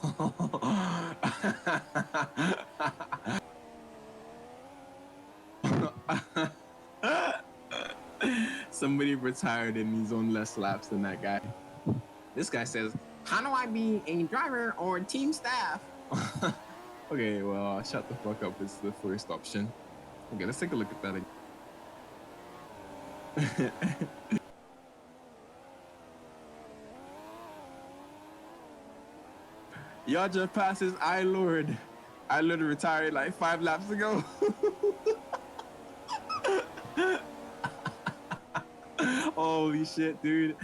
Somebody retired and he's on less laps than that guy. This guy says, how do I be a driver or team staff? Okay, well, shut the fuck up is the first option. Okay, let's take a look at that again. Y'all just passes iLord. iLord retired like 5 laps ago. Holy shit, dude.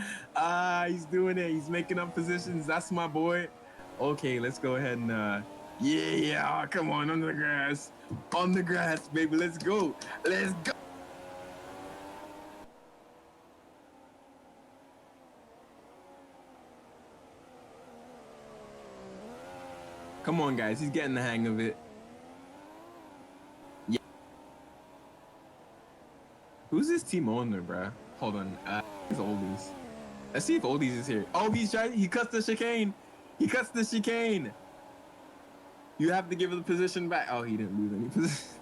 He's doing it. He's making up positions. That's my boy. Okay, let's go ahead and yeah, come on, on the grass. On the grass, baby. Let's go. Let's go. Come on, guys. He's getting the hang of it. Yeah. Who's this team owner, bruh? Hold on. It's Oldies. Let's see if Oldies is here. Oh, he's trying. He cuts the chicane. He cuts the chicane. You have to give the position back. Oh, he didn't lose any position.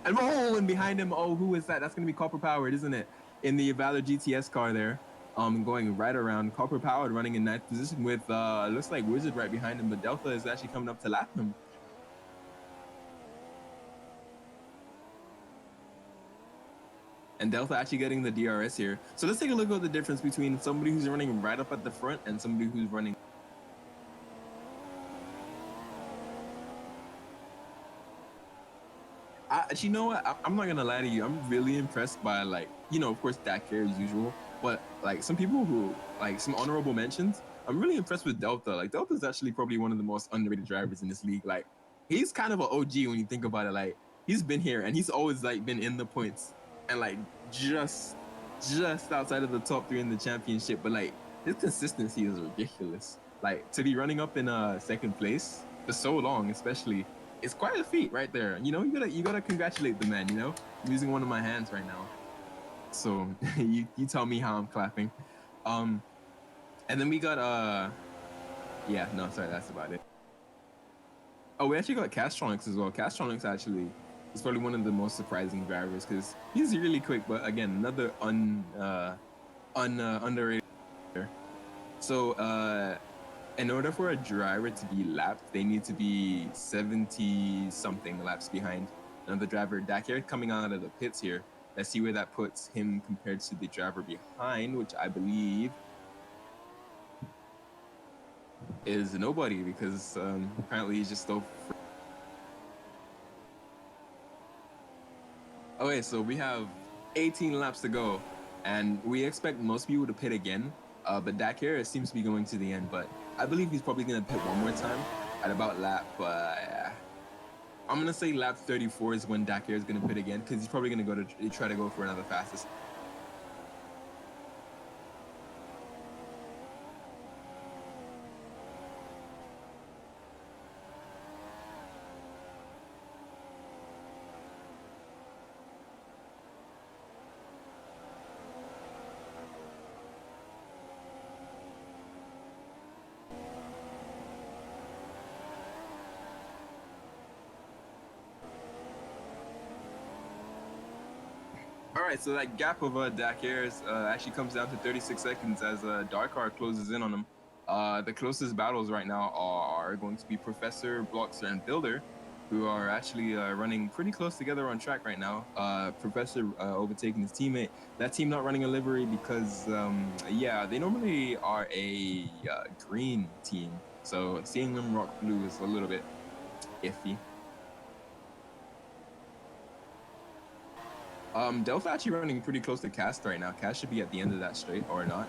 And behind him, oh, who is that? That's going to be Copper Powered, isn't it? In the Valor GTS car there. Going right around. Copper Powered running in 9th position with, looks like Wizard right behind him, but Delta is actually coming up to lap him. And Delta actually getting the DRS here. So let's take a look at the difference between somebody who's running right up at the front and somebody who's running. You know what? I'm not gonna lie to you. I'm really impressed by, like, you know, of course, Dakar as usual, but like some people who, like, some honorable mentions. I'm really impressed with Delta. Like, Delta is actually probably one of the most underrated drivers in this league. Like, he's kind of an OG when you think about it. Like, he's been here and he's always like been in the points and like just outside of the top 3 in the championship. But like his consistency is ridiculous. Like, to be running up in 2nd place for so long, especially. It's quite a feat right there. You know, you gotta congratulate the man, you know? I'm using one of my hands right now. So you tell me how I'm clapping. Um, and then we got yeah, no, sorry, that's about it. Oh, we actually got Castronics as well. Castronics actually is probably one of the most surprising drivers because he's really quick, but again, another underrated. So in order for a driver to be lapped, they need to be 70 something laps behind another driver. Dakar coming out of the pits here. Let's see where that puts him compared to the driver behind, which I believe is nobody because apparently he's just so. Okay, so we have 18 laps to go, and we expect most people to pit again. But Dakar seems to be going to the end, but I believe he's probably going to pit one more time at about lap. I'm gonna say lap 34 is when Dakar is gonna pit again because he's probably gonna go to try to go for another fastest. All right, so that gap of Dakar's actually comes down to 36 seconds as Darkar closes in on him. The closest battles right now are going to be Professor, Bloxer, and Builder, who are actually running pretty close together on track right now. Professor overtaking his teammate. That team not running a livery because, yeah, they normally are a green team. So seeing them rock blue is a little bit iffy. Delph actually running pretty close to Cast right now. Cast should be at the end of that straight or not.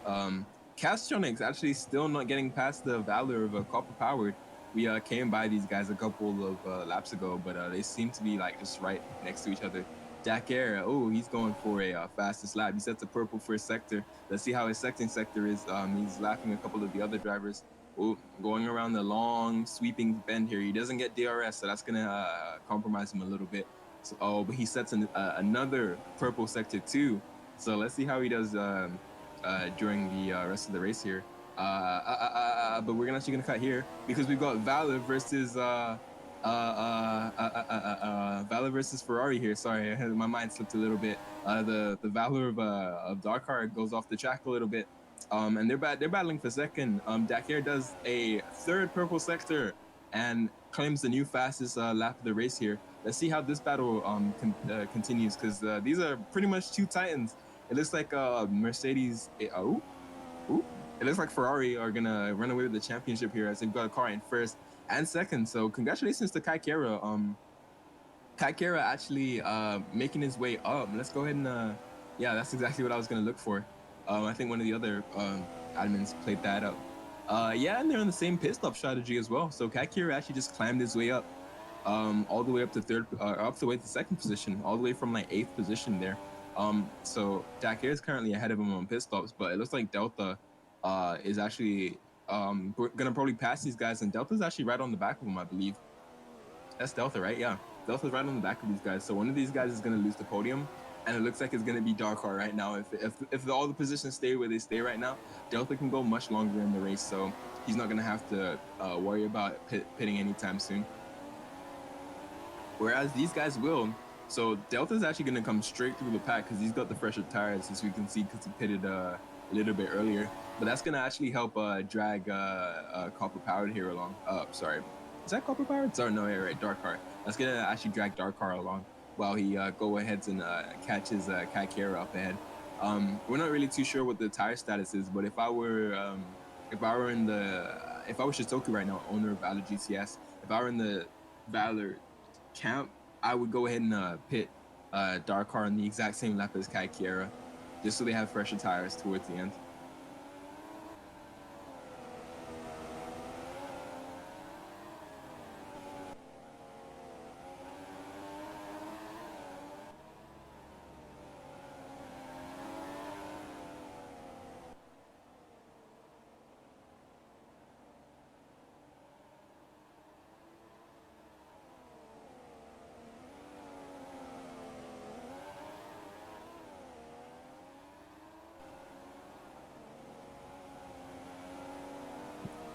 Um, Castronics actually still not getting past the Valor of Copper Powered. We came by these guys a couple of laps ago, but they seem to be like just right next to each other. Dakar, oh, he's going for a fastest lap. He sets a purple for his sector. Let's see how his second sector is. He's lapping a couple of the other drivers. Oh, going around the long sweeping bend here. He doesn't get DRS, so that's gonna compromise him a little bit. So, oh, but he sets another purple sector too. So let's see how he does during the rest of the race here. But we're actually gonna cut here because we've got Valor versus Valor versus Ferrari here. Sorry, my mind slipped a little bit. The Valor of Darkar goes off the track a little bit. And they're battling for second. Dakar does a third purple sector and claims the new fastest lap of the race here. Let's see how this battle continues because these are pretty much two titans. It looks like Mercedes. It looks like Ferrari are gonna run away with the championship here as they've got a car in first and second. So congratulations to Kai Kara. Kai Kara actually making his way up. Let's go ahead and yeah, that's exactly what I was gonna look for. I think one of the other admins played that up. Yeah, and they're on the same pit stop strategy as well. So Kai Kara actually just climbed his way up all the way up to up the way to second position, all the way from like eighth position there. So Dakar is currently ahead of him on pit stops, but it looks like Delta is actually gonna probably pass these guys, and Delta's actually right on the back of him, I believe. That's Delta, right? Yeah, Delta's right on the back of these guys. So one of these guys is gonna lose the podium, and it looks like it's gonna be Darkar right now. If all the positions stay where they stay right now, Delta can go much longer in the race, so he's not gonna have to worry about pitting anytime soon. Whereas these guys will. So Delta's actually going to come straight through the pack because he's got the fresher tires, as we can see, because he pitted a little bit earlier. But that's going to actually help drag Copper Powered here along. Sorry. Is that Copper Powered? Sorry, no, yeah, right, Dark Car. That's going to actually drag Dark Car along while he go ahead and catches Kai Kara up ahead. We're not really too sure what the tire status is, but if I were Shitoku right now, owner of Valor GTS, if I were in the Valor camp, I would go ahead and pit Darkar on the exact same lap as Kai Kiera, just so they have fresher tires towards the end.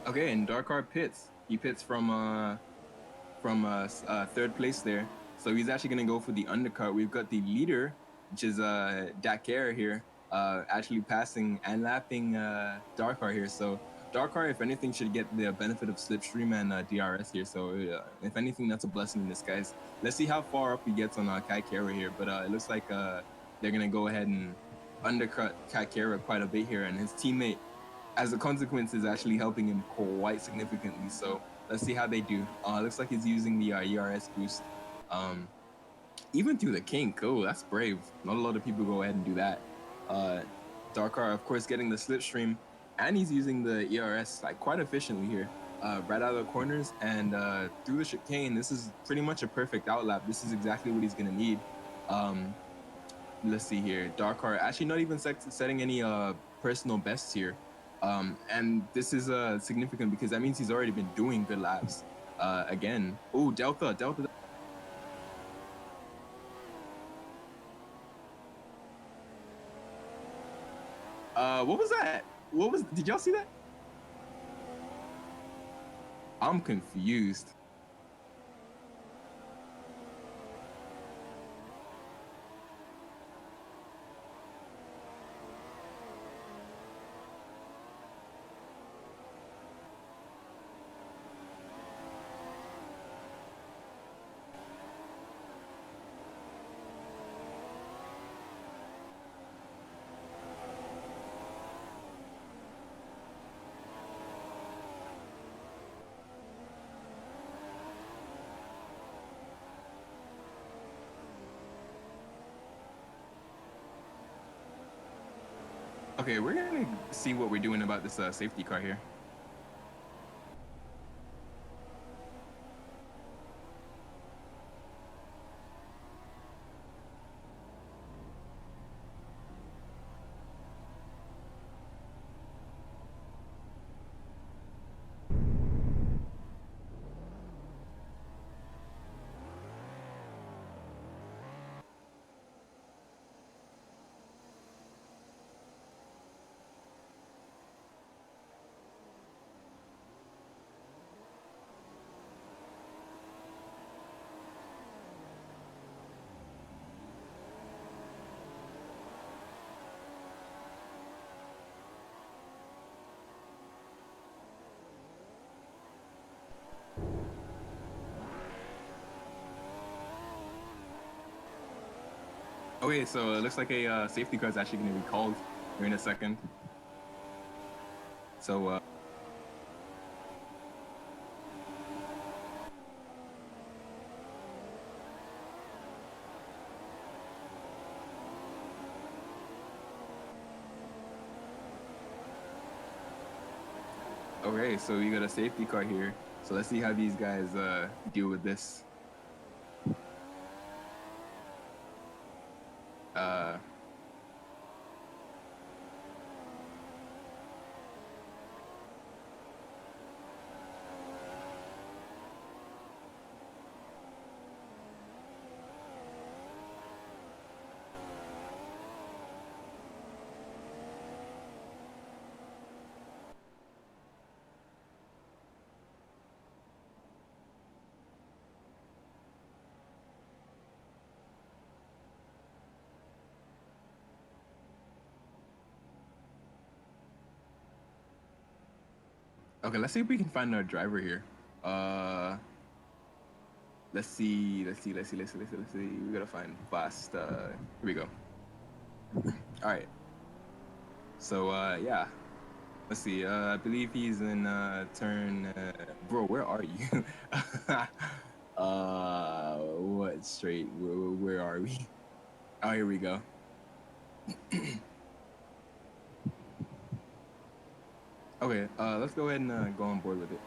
Okay, and Darkar pits. He pits from third place there. So he's actually gonna go for the undercut. We've got the leader, which is Dakar here, actually passing and lapping Darkar here. So Darkar, if anything, should get the benefit of Slipstream and DRS here. So if anything, that's a blessing in disguise. Let's see how far up he gets on Kai Kara here. But it looks like they're gonna go ahead and undercut Kai Kara quite a bit here, and his teammate, as a consequence, is actually helping him quite significantly. So let's see how they do. Looks like he's using the ERS boost. Um, even through the kink. Oh, that's brave. Not a lot of people go ahead and do that. Darkar, of course, getting the slipstream, and he's using the ERS like quite efficiently here. Right out of the corners and through the chicane. This is pretty much a perfect outlap. This is exactly what he's gonna need. Let's see here. Darkar actually not even setting any personal bests here. And this is significant because that means he's already been doing good laps. Again, oh, Delta. What was that? Did y'all see that? I'm confused. Okay, we're gonna see what we're doing about this safety car here. Okay, so it looks like a safety car is actually going to be called here in a second. So. Okay, so you got a safety car here. So let's see how these guys deal with this. Okay, let's see if we can find our driver here. Let's see. We gotta find fast. Here we go. All right. So yeah. Let's see. I believe he's in turn. Bro, where are you? What straight? Where are we? Oh, here we go. Okay. Let's go ahead and go on board with it.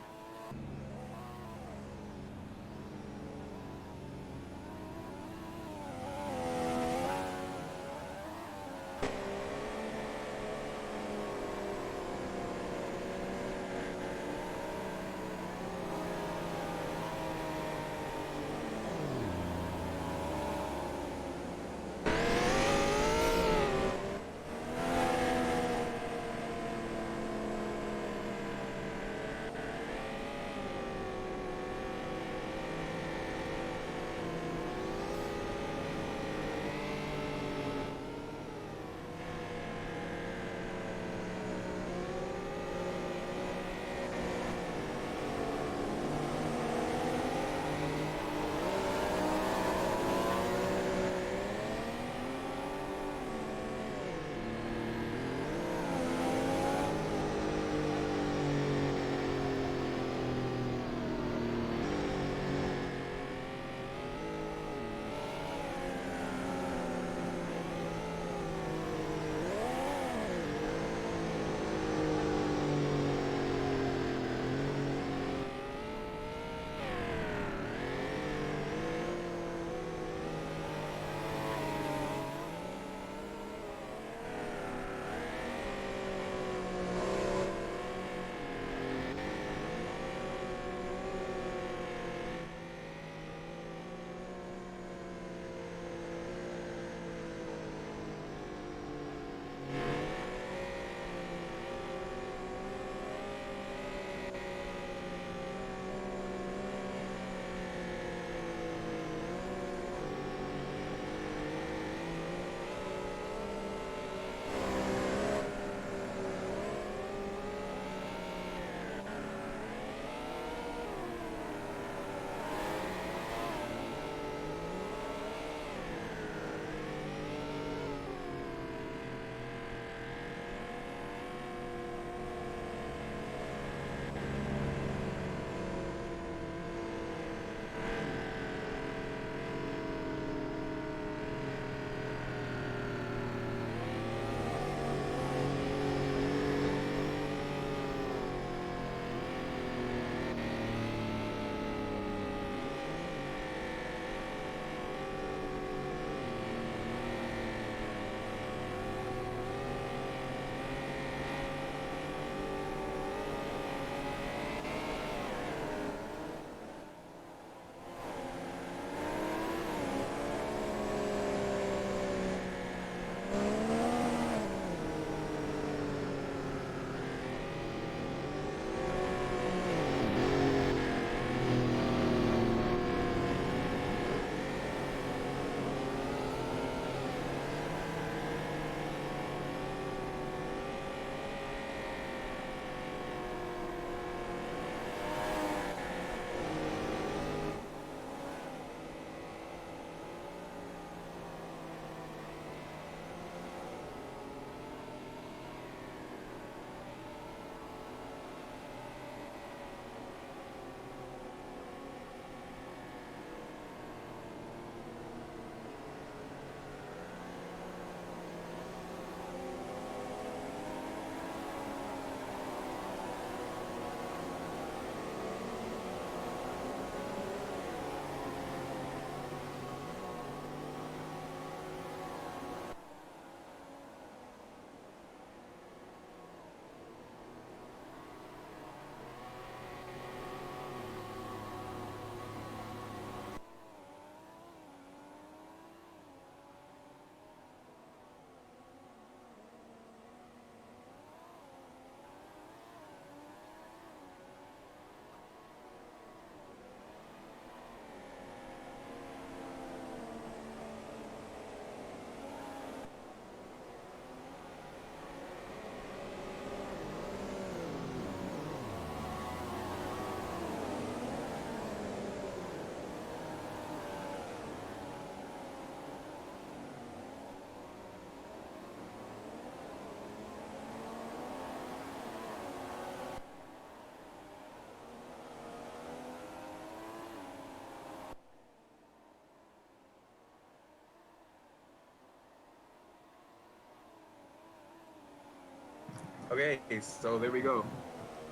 Okay, so there we go.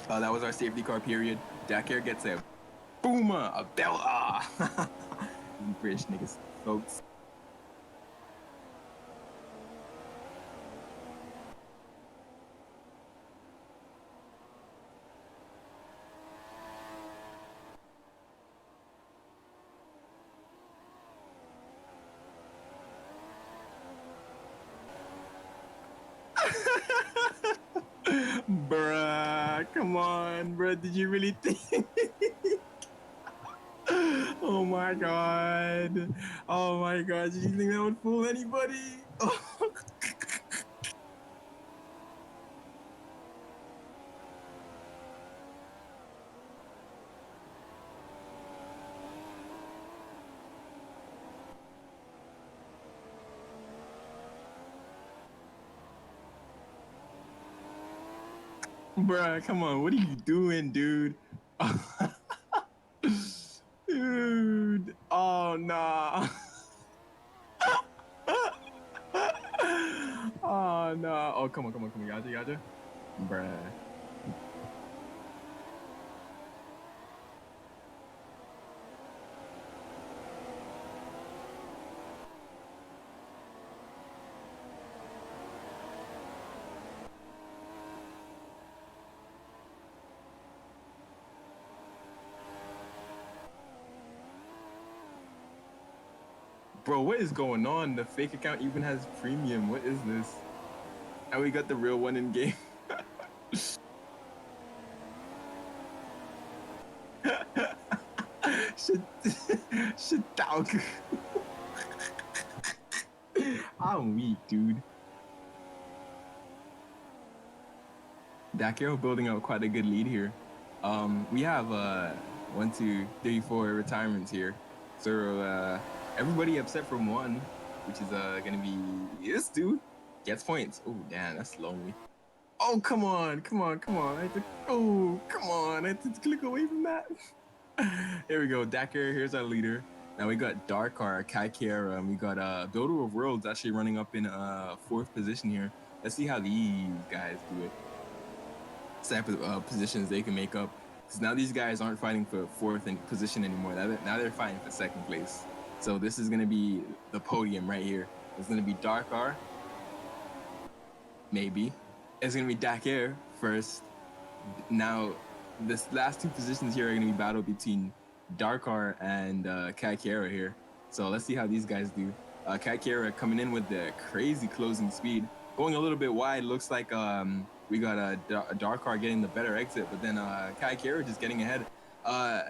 That was our safety car period. Dakar gets a boomer, a bell. You British niggas, folks. Bruh, come on, bruh. Did you really think? Oh my god. Oh my god. Did you think that would fool anybody? Bruh, come on. What are you doing, dude? Dude. Oh, nah. Oh, no. Oh, come on, come on, come on. Gotcha. Bruh. Bro, what is going on? The fake account even has premium. What is this? And we got the real one in game. Shit, shit, dog. I'm weak, dude. Dakar building up quite a good lead here. We have one, two, three, four retirements here. So everybody except from one, which is gonna be this dude gets points. Oh damn, that's lonely. Oh come on, come on, come on! Oh come on! I had to click away from that. Here we go, Dakar. Here's our leader. Now we got Darkar, Kaikera, and we got Builder of Worlds actually running up in fourth position here. Let's see how these guys do it. Type of positions they can make up. Because now these guys aren't fighting for fourth position anymore. Now they're fighting for second place. So this is going to be the podium right here. It's going to be Darkar, maybe. It's going to be Dakar first. Now, this last two positions here are going to be battle between Darkar and Kaikera here. So let's see how these guys do. Kaikera coming in with the crazy closing speed. Going a little bit wide, looks like we got a Darkar getting the better exit, but then Kaikera just getting ahead.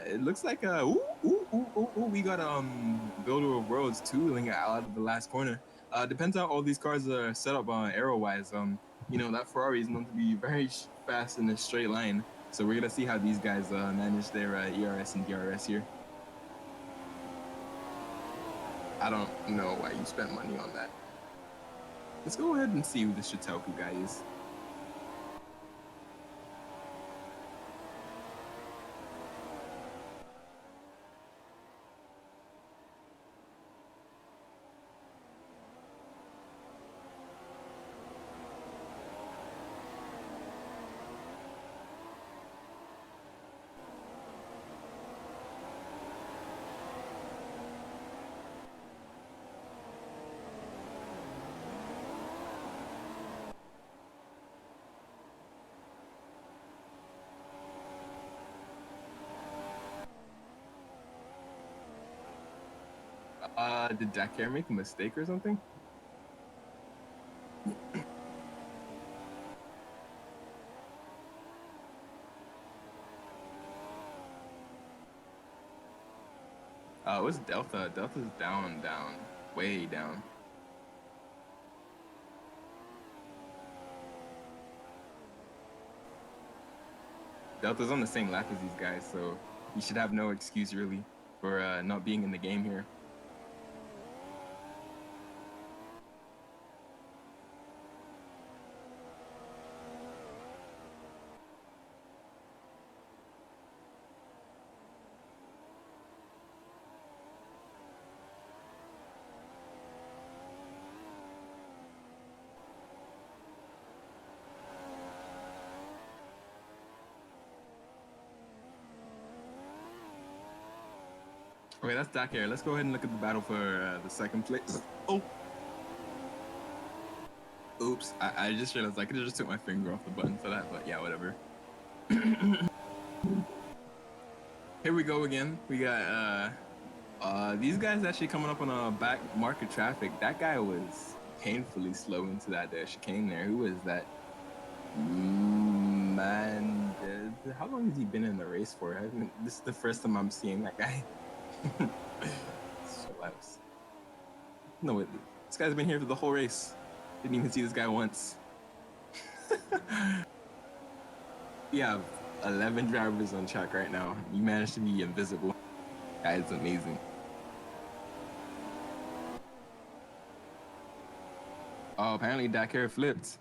It looks like we got Builder of Worlds tooling out of the last corner. Depends how all these cars are set up arrow wise. You know, that Ferrari is known to be very fast in a straight line. So we're gonna see how these guys manage their ERS and DRS here. I don't know why you spent money on that. Let's go ahead and see who this Shitoku guy is. Did Dakar make a mistake or something? What's Delta? Delta's down, way down. Delta's on the same lap as these guys, so he should have no excuse really for not being in the game here. Okay, that's Dak here. Let's go ahead and look at the battle for the second place. Oh, oops! I just realized I could have just took my finger off the button for that, but yeah, whatever. Here we go again. We got these guys actually coming up on a back market traffic. That guy was painfully slow into that chicane there. Who is that? Man, how long has he been in the race for? This is the first time I'm seeing that guy. So louse. No, this guy's been here for the whole race. Didn't even see this guy once. We have 11 drivers on track right now. You managed to be invisible. That is amazing. Oh, apparently Dakar flipped.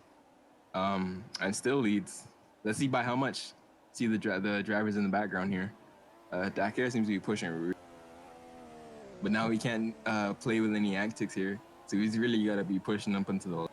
And still leads. Let's see by how much. See the drivers in the background here. Dakar seems to be pushing, but now he can't play with any antics here. So he's really got to be pushing up into the.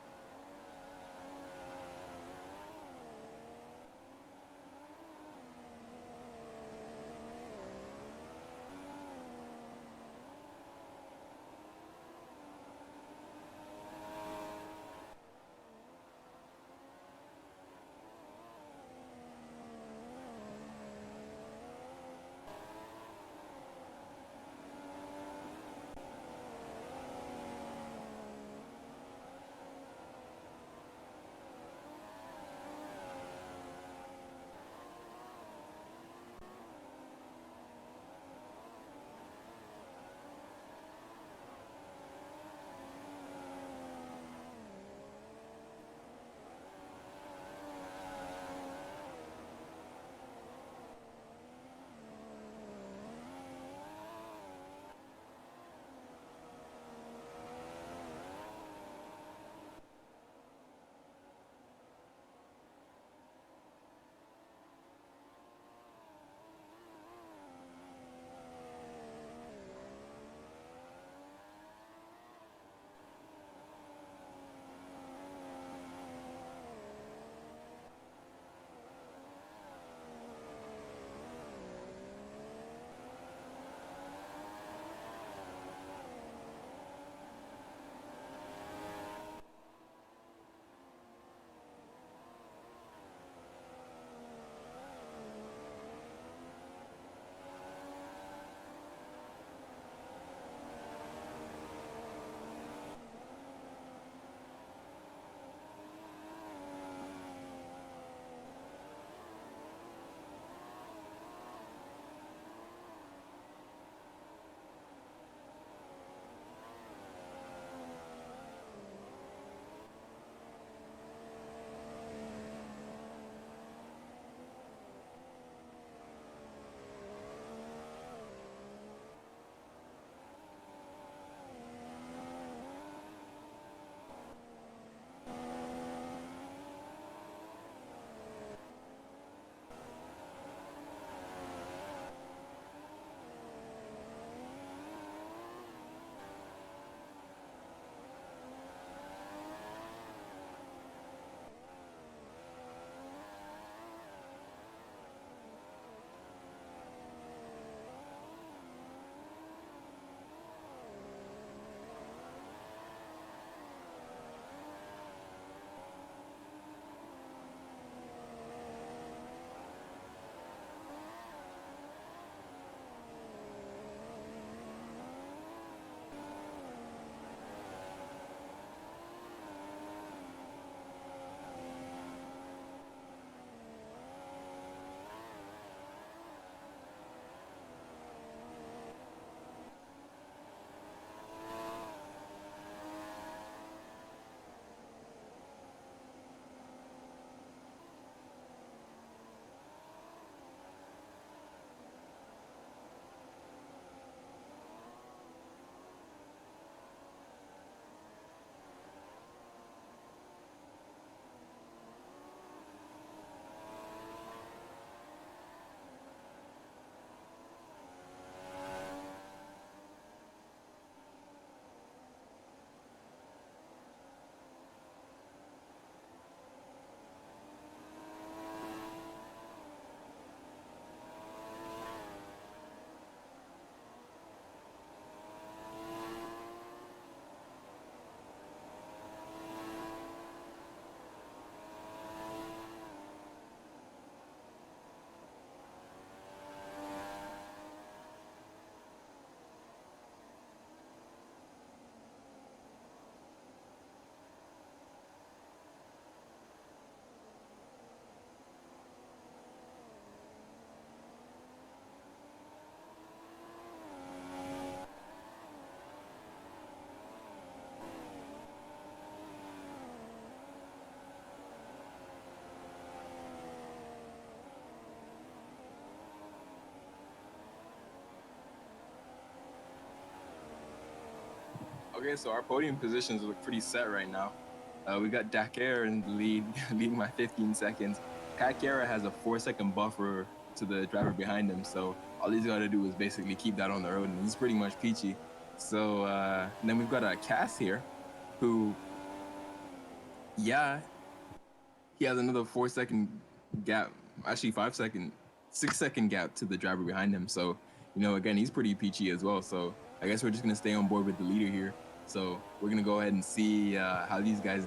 Okay, so our podium positions look pretty set right now. We got Dakar in the lead, leading by 15 seconds. Kakera has a 4 second buffer to the driver behind him, so all he's got to do is basically keep that on the road, and he's pretty much peachy. So and then we've got a Cass here, who, yeah, he has another 4 second gap, actually 5 second, 6 second gap to the driver behind him. So, again, he's pretty peachy as well. So I guess we're just going to stay on board with the leader here. So we're going to go ahead and see how these guys.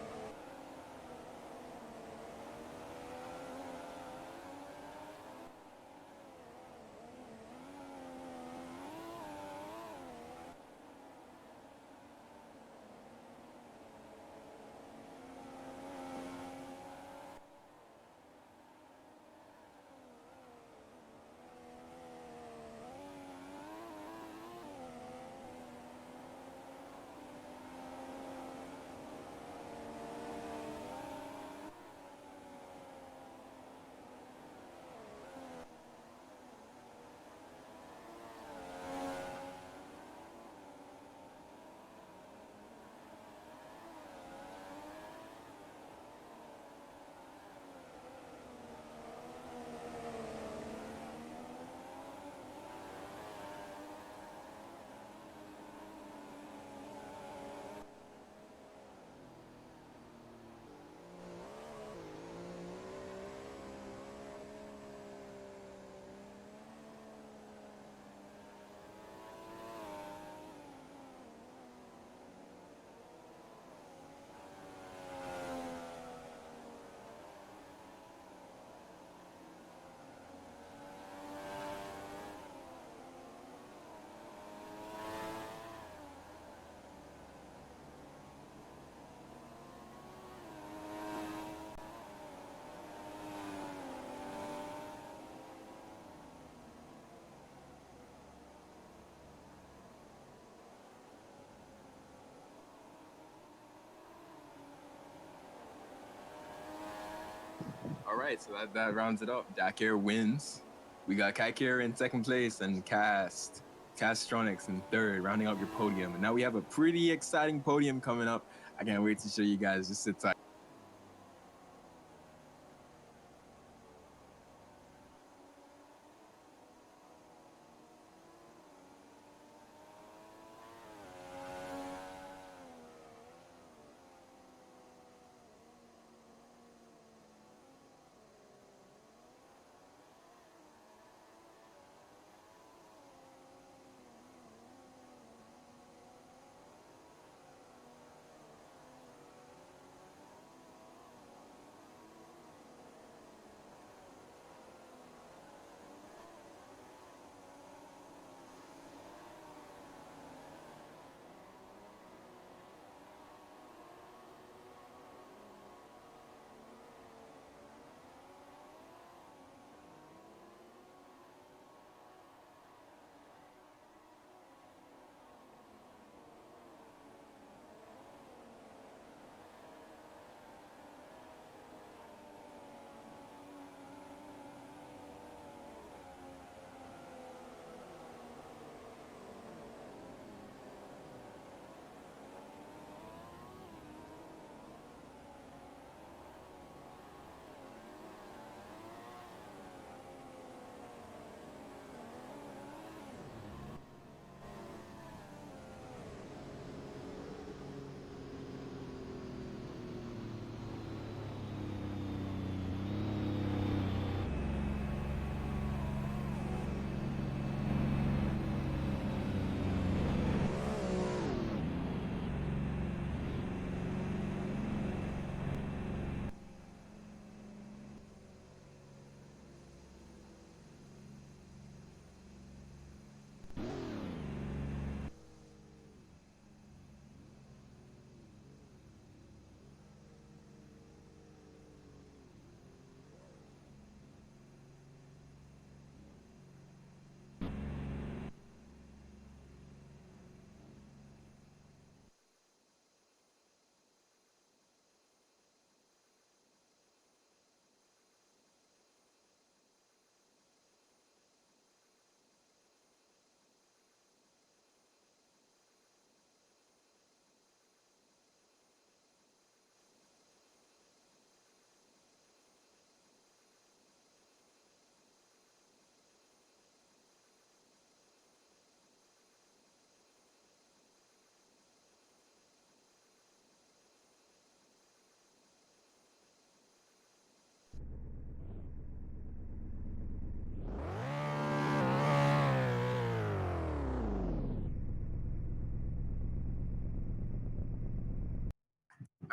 All right, so that rounds it up. Dakar wins. We got Kaikir in second place and Castronics in third, rounding out your podium. And now we have a pretty exciting podium coming up. I can't wait to show you guys. Just sit tight.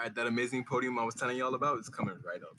All right, that amazing podium I was telling y'all about is coming right up.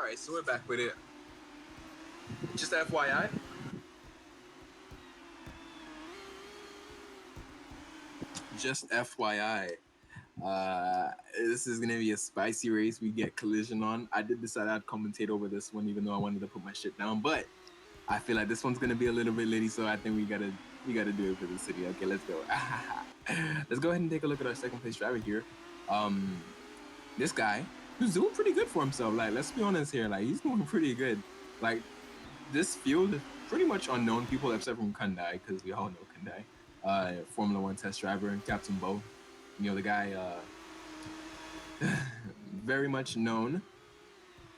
right, so we're back with it. Just FYI. Just FYI. This is gonna be a spicy race. We get collision on. I did decide I'd commentate over this one, even though I wanted to put my shit down. But I feel like this one's gonna be a little bit litty, so I think we gotta do it for the city. Okay, let's go. Let's go ahead and take a look at our second place driver here. This guy who's doing pretty good for himself. Like, let's be honest here. Like, he's doing pretty good. Like, this field is pretty much unknown people except from Kandai, because we all know Kandai. Formula One test driver and Captain Bo. You know, the guy very much known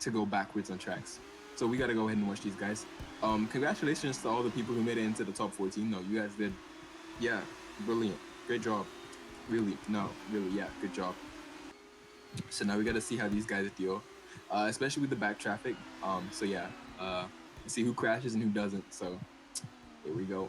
to go backwards on tracks. So we gotta go ahead and watch these guys. Congratulations to all the people who made it into the top 14. No, you guys did. Yeah, brilliant. Great job. Really, yeah, good job. So now we gotta see how these guys deal, especially with the back traffic. So yeah, see who crashes and who doesn't. So here we go.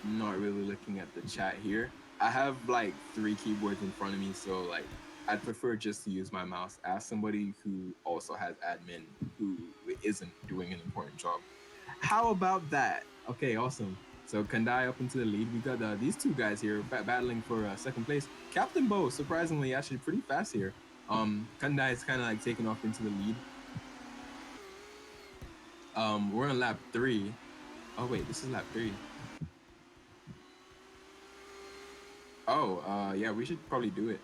Not really looking at the chat here. I have like 3 keyboards in front of me, so like I'd prefer just to use my mouse. Ask somebody who also has admin who isn't doing an important job. How about that? Okay, awesome. So Kandai up into the lead. We got these 2 guys here battling for second place. Captain Bo, surprisingly, actually pretty fast here. Kandai is kind of like taking off into the lead. We're on lap 3. Oh wait, this is lap 3. Oh, yeah, we should probably do it.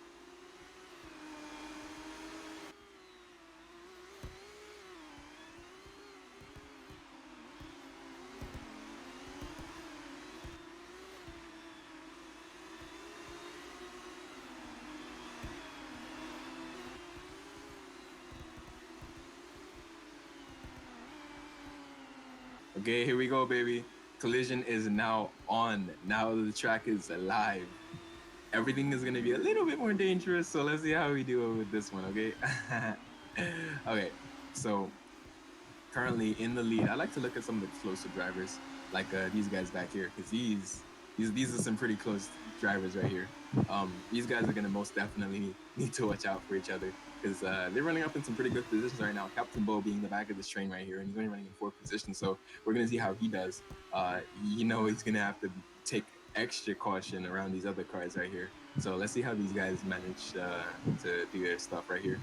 Okay, here we go, baby. Collision is now on. Now the track is alive. Everything is gonna be a little bit more dangerous, so let's see how we do it with this one, okay? Okay, so currently in the lead. I like to look at some of the closer drivers, like these guys back here, because these are some pretty close drivers right here. These guys are gonna most definitely need to watch out for each other, because they're running up in some pretty good positions right now. Captain Bo being the back of this train right here, and he's only running in 4th position, so we're gonna see how he does. You know, he's gonna have to take extra caution around these other cars right here. So let's see how these guys manage to do their stuff right here.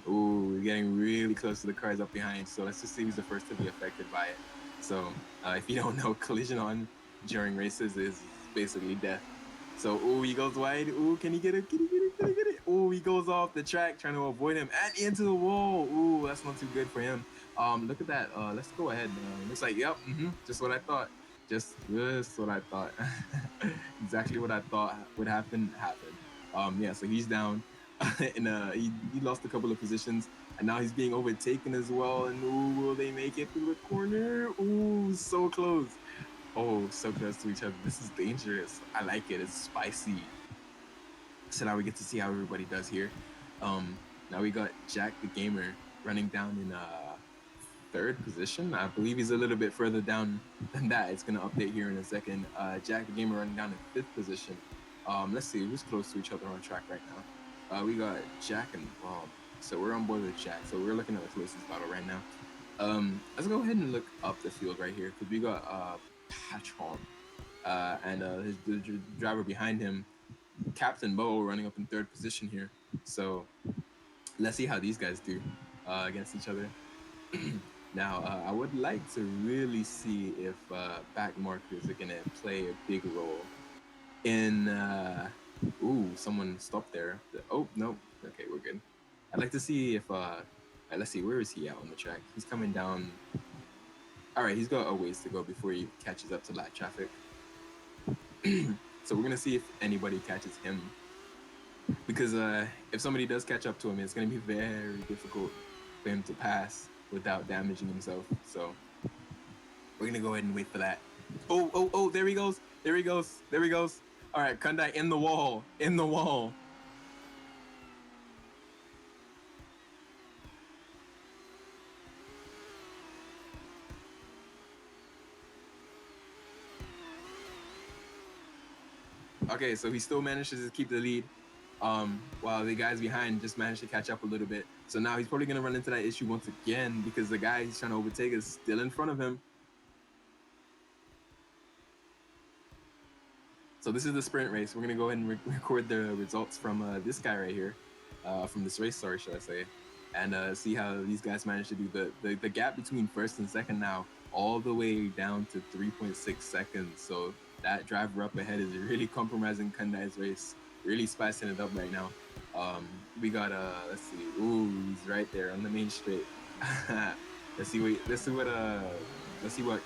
Ooh, we're getting really close to the cars up behind, so let's just see who's the first to be affected by it. So if you don't know, collision on during races is basically death. So ooh, he goes wide. Ooh, can he get it? Can he get it? Can he get it? Ooh, he goes off the track trying to avoid him and into the wall. Ooh, that's not too good for him. Look at that. Let's go ahead. Looks like, yep, just what I thought. Just what I thought. Exactly what I thought would happen happened. Yeah, so he's down. And he lost a couple of positions, and now he's being overtaken as well. And ooh, will they make it through the corner? Ooh, so close. Oh, so close to each other. This is dangerous. I like it. It's spicy. So now we get to see how everybody does here. Now we got Jack the Gamer running down in 3rd position. I believe he's a little bit further down than that. It's gonna update here in a second. Jack the Gamer running down in 5th position. Let's see who's close to each other on track right now. We got Jack and Bob. So we're on board with Jack. So we're looking at the closest battle right now. Let's go ahead and look up the field right here, because we got Patron and the driver behind him, Captain Bo, running up in 3rd position here. So let's see how these guys do against each other. Now, I would like to really see if back markers are gonna play a big role in. Ooh, someone stopped there. Oh no. Okay, we're good. I'd like to see if let's see, where is he at on the track? He's coming down. All right, he's got a ways to go before he catches up to light traffic. So we're gonna see if anybody catches him, because if somebody does catch up to him, it's gonna be very difficult for him to pass without damaging himself. So we're gonna go ahead and wait for that. Oh, there he goes. There he goes. There he goes. All right, Kandai in the wall. In the wall. Okay, so he still manages to keep the lead, while the guys behind just managed to catch up a little bit. So now he's probably gonna run into that issue once again because the guy he's trying to overtake is still in front of him. So this is the sprint race. We're gonna go ahead and record the results from this guy right here, from this race, sorry, should I say, and see how these guys managed to do the gap between first and second now all the way down to 3.6 seconds. So that driver up ahead is really compromising Kundai's race, really spicing it up right now. We got let's see, ooh, he's right there on the main straight. Let's see what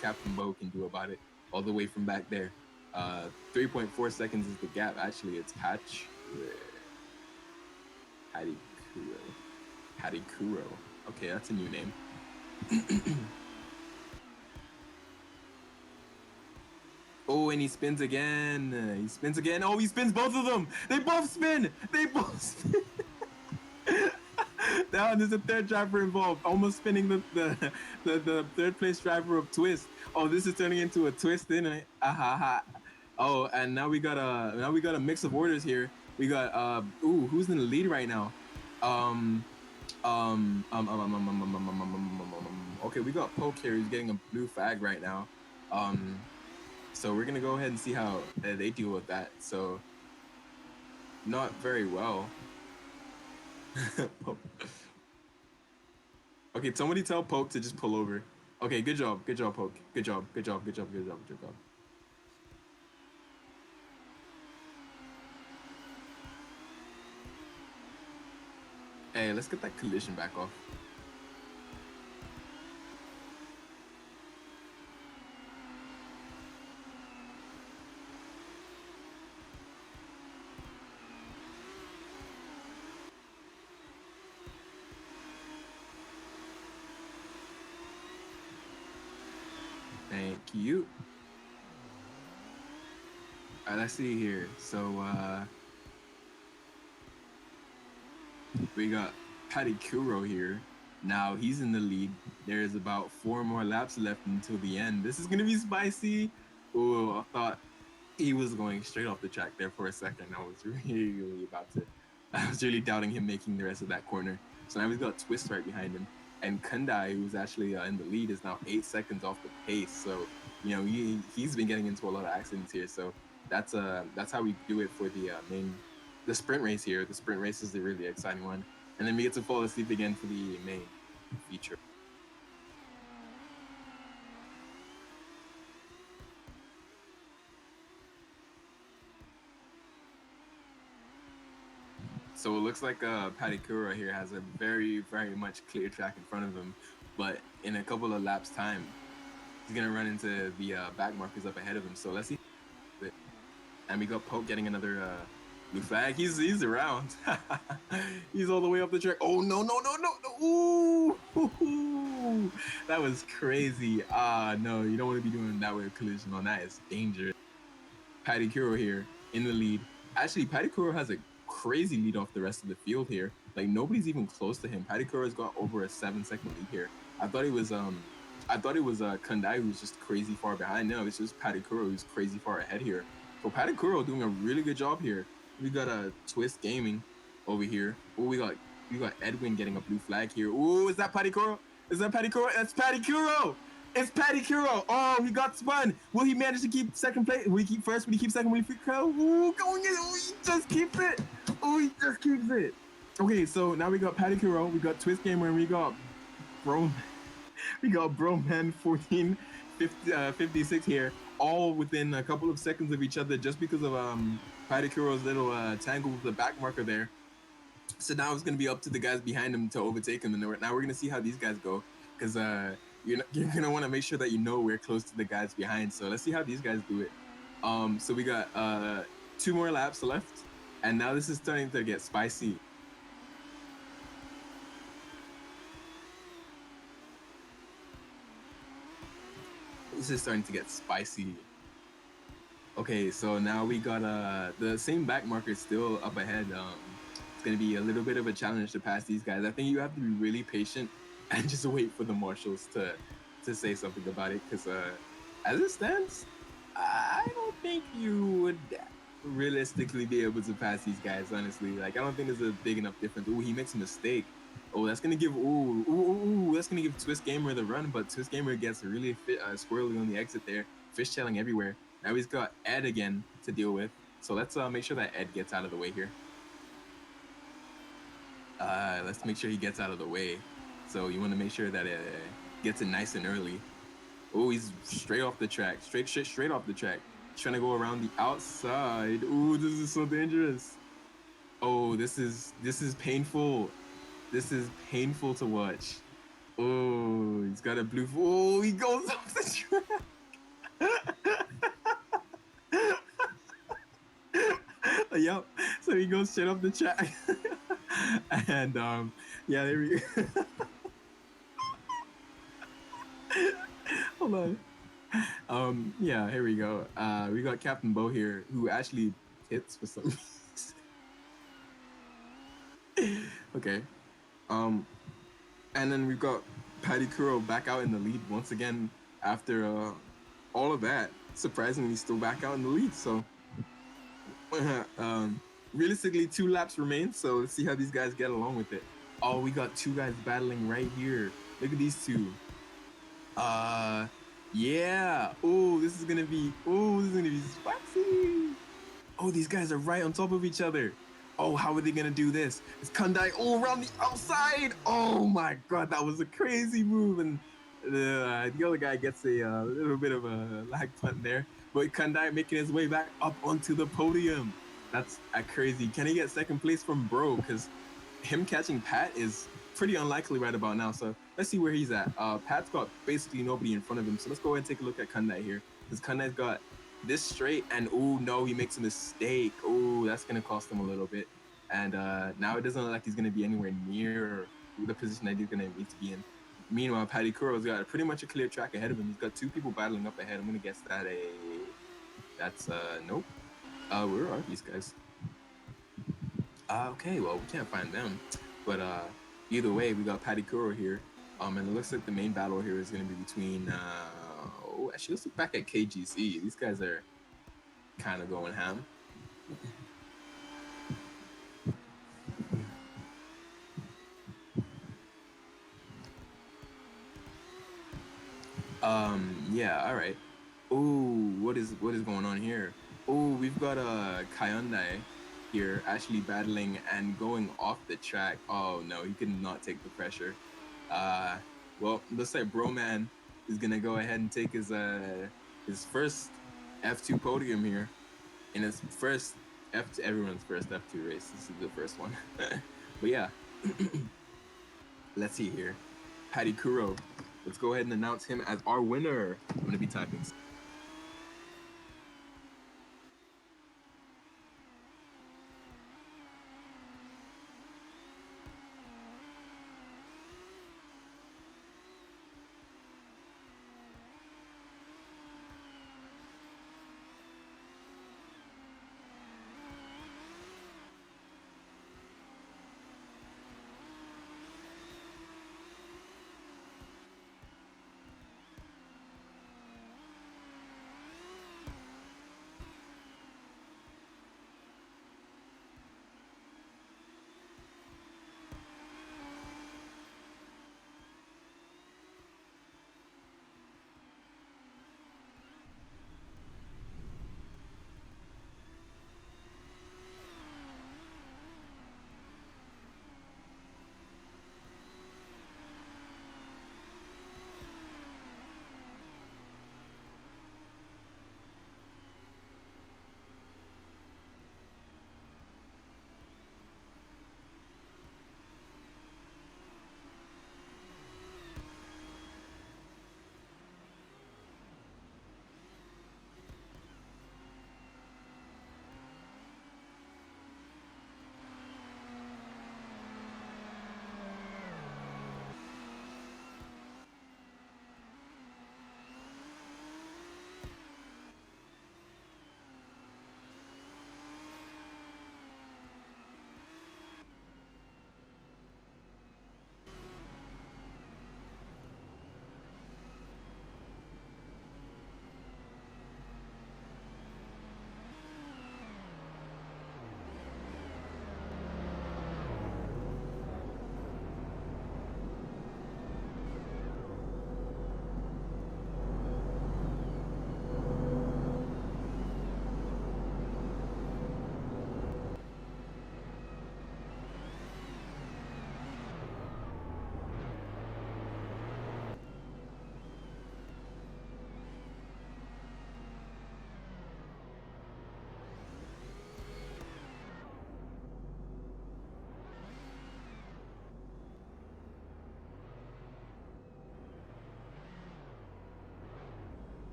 Captain Bo can do about it all the way from back there. 3.4 seconds is the gap. Actually, it's Hadikuro. Okay, that's a new name. Oh, and he spins again. He spins again. Oh, he spins both of them. They both spin. They both spin. Now there's a third driver involved, almost spinning the third place driver of Twist. Oh, this is turning into a twist, isn't it? Oh, and now we got a mix of orders here. We got who's in the lead right now? Okay, we got Poke here. He's getting a blue flag right now. So we're gonna go ahead and see how they deal with that. So not very well. Okay, somebody tell Poke to just pull over. Okay, good job, Poke. Good job. Hey, let's get that collision back off. Thank you. All right, let's see here. So we got Patty Kuro here. Now he's in the lead. There's about 4 more laps left until the end. This is gonna be spicy. Oh, I thought he was going straight off the track there for a second. I was really doubting him making the rest of that corner. So now he's got Twist right behind him. And Kundai, who's actually in the lead, is now 8 seconds off the pace. So, you know, he's been getting into a lot of accidents here. So that's how we do it for the sprint race here. The sprint race is the really exciting one. And then we get to fall asleep again for the main feature. So it looks like Patty Kura here has a very, very much clear track in front of him, but in a couple of laps time, he's gonna run into the back markers up ahead of him. So let's see. And we got Poke getting another blue flag. He's around. He's all the way up the track. Oh no. Ooh, that was crazy. No, you don't want to be doing that with a collision on that. It's dangerous. Patty Kuro here in the lead. Actually, Patty Kuro has a crazy lead off the rest of the field here. Like nobody's even close to him. Patty Kuro's got over a 7-second lead here. I thought it was Kundai who's just crazy far behind. No, it's just Patty Kuro who's crazy far ahead here. So Patty Kuro doing a really good job here. We got a Twist Gaming over here. Oh, we got Edwin getting a blue flag here. Oh, is that Patty Kuro? Is that Patty Kuro? That's Patty Kuro! It's Patty Kuro. Oh, he got spun. Will he manage to keep second place? Will he keep first? Will he keep second? Will he keep Kuro? Ooh, going in. Oh, he just keeps it. Oh, he just keeps it. Okay, so now we got Patty Kuro. We got Twist Gamer, and we got Bro. We got Broman 1456 here, all within a couple of seconds of each other, just because of Patty Kuro's little tangle with the back marker there. So now it's gonna be up to the guys behind him to overtake him, and now we're gonna see how these guys go, because you're gonna want to make sure that you know we're close to the guys behind. So let's see how these guys do it. So we got 2 more laps left, and now this is starting to get spicy. This is starting to get spicy. Okay, so now we got the same back marker still up ahead. It's gonna be a little bit of a challenge to pass these guys. I think you have to be really patient and just wait for the marshals to say something about it, because as it stands, I don't think you would realistically be able to pass these guys. Honestly, like I don't think there's a big enough difference. Oh, he makes a mistake. Oh, that's gonna give that's gonna give Twist Gamer the run, but Twist Gamer gets really squirrely on the exit there, fishtailing everywhere. Now he's got Ed again to deal with. So let's make sure that Ed gets out of the way here. Let's make sure he gets out of the way. So you want to make sure that it gets it nice and early. Oh, he's straight off the track, straight off the track. He's trying to go around the outside. Oh, this is so dangerous. Oh, this is painful. This is painful to watch. Oh, he's got a blue. Oh, he goes off the track. Yep. So he goes straight off the track. And yeah, there we go. Hold on. Yeah, here we go. We got Captain Bo here, who actually hits for some reason. Okay. Um, and then we've got Patty Kuro back out in the lead once again after all of that. Surprisingly, still back out in the lead. So, um, realistically, 2 laps remain. So let's see how these guys get along with it. Oh, we got 2 guys battling right here. Look at these two. Uh, yeah. Oh, this is gonna be spicy. Oh, these guys are right on top of each other. Oh, how are they gonna do this? It's Kandai all around the outside. Oh my god, that was a crazy move, and the other guy gets a little bit of a lag punt there. But Kandai making his way back up onto the podium. That's crazy. Can he get second place from Bro? Because him catching Pat is pretty unlikely right about now. So let's see where he's at. Pat's got basically nobody in front of him. So let's go ahead and take a look at Kandai here. Because Kandai's got this straight, and oh no, he makes a mistake. Oh, that's gonna cost him a little bit. And now it doesn't look like he's gonna be anywhere near the position that he's gonna need to be in. Meanwhile, Paddy Kuro's got pretty much a clear track ahead of him. He's got 2 people battling up ahead. I'm gonna guess that's nope. Where are these guys? Okay, well, we can't find them. But either way, we got Paddy Kuro here. And it looks like the main battle here is gonna be between oh, actually let's look back at KGC. These guys are kind of going ham. Yeah, all right. Oh, what is going on here? Oh, we've got a Hyundai here actually battling and going off the track. Oh no, he could not take the pressure. Uh, well, looks like Broman is gonna go ahead and take his first F2 podium here in his first everyone's first F2 race. This is the first one. But yeah, let's see here. Paddy Kuro. Let's go ahead and announce him as our winner. I'm gonna be typing.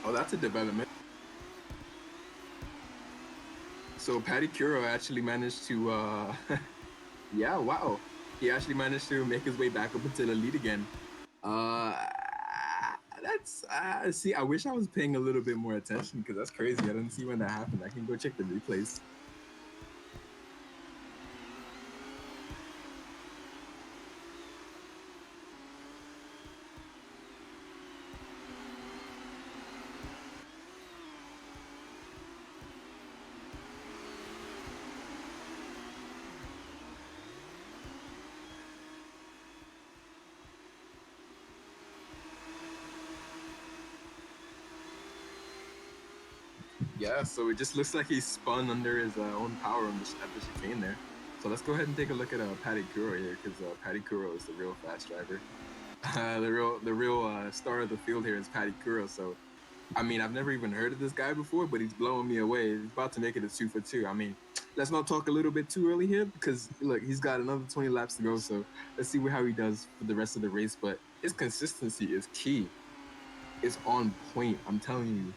Oh, that's a development. So Patty Curo actually managed to, yeah, wow. He actually managed to make his way back up into the lead again. Uh, that's see. I wish I was paying a little bit more attention because that's crazy. I didn't see when that happened. I can go check the replays. Yeah, so it just looks like he spun under his own power on at the chicane there. So let's go ahead and take a look at Patty Kuro here because Patty Kuro is the real fast driver. The real star of the field here is Patty Kuro. So I mean, I've never even heard of this guy before, but he's blowing me away. He's about to make it a 2 for 2. I mean, let's not talk a little bit too early here because look, he's got another 20 laps to go. So let's see how he does for the rest of the race. But his consistency is key. It's on point. I'm telling you.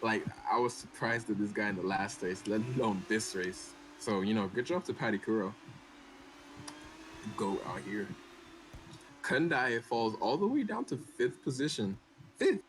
Like I was surprised at this guy in the last race, let alone this race. So good job to Patty Kuro. Go out here. Kundai falls all the way down to fifth position. Fifth.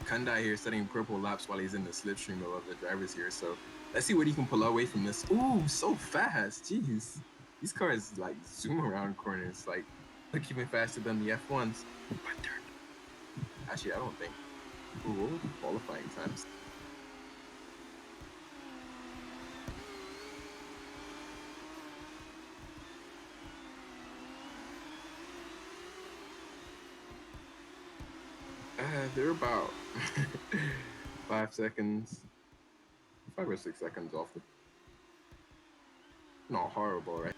Kundai here setting purple laps while he's in the slipstream of other drivers here. So let's see what he can pull away from this. Ooh, so fast. Jeez. These cars like zoom around corners, like look even faster than the F1s. But actually, I don't think. Ooh, what were the qualifying times? They're about 5 seconds, 5 or 6 seconds off the. Not horrible, right?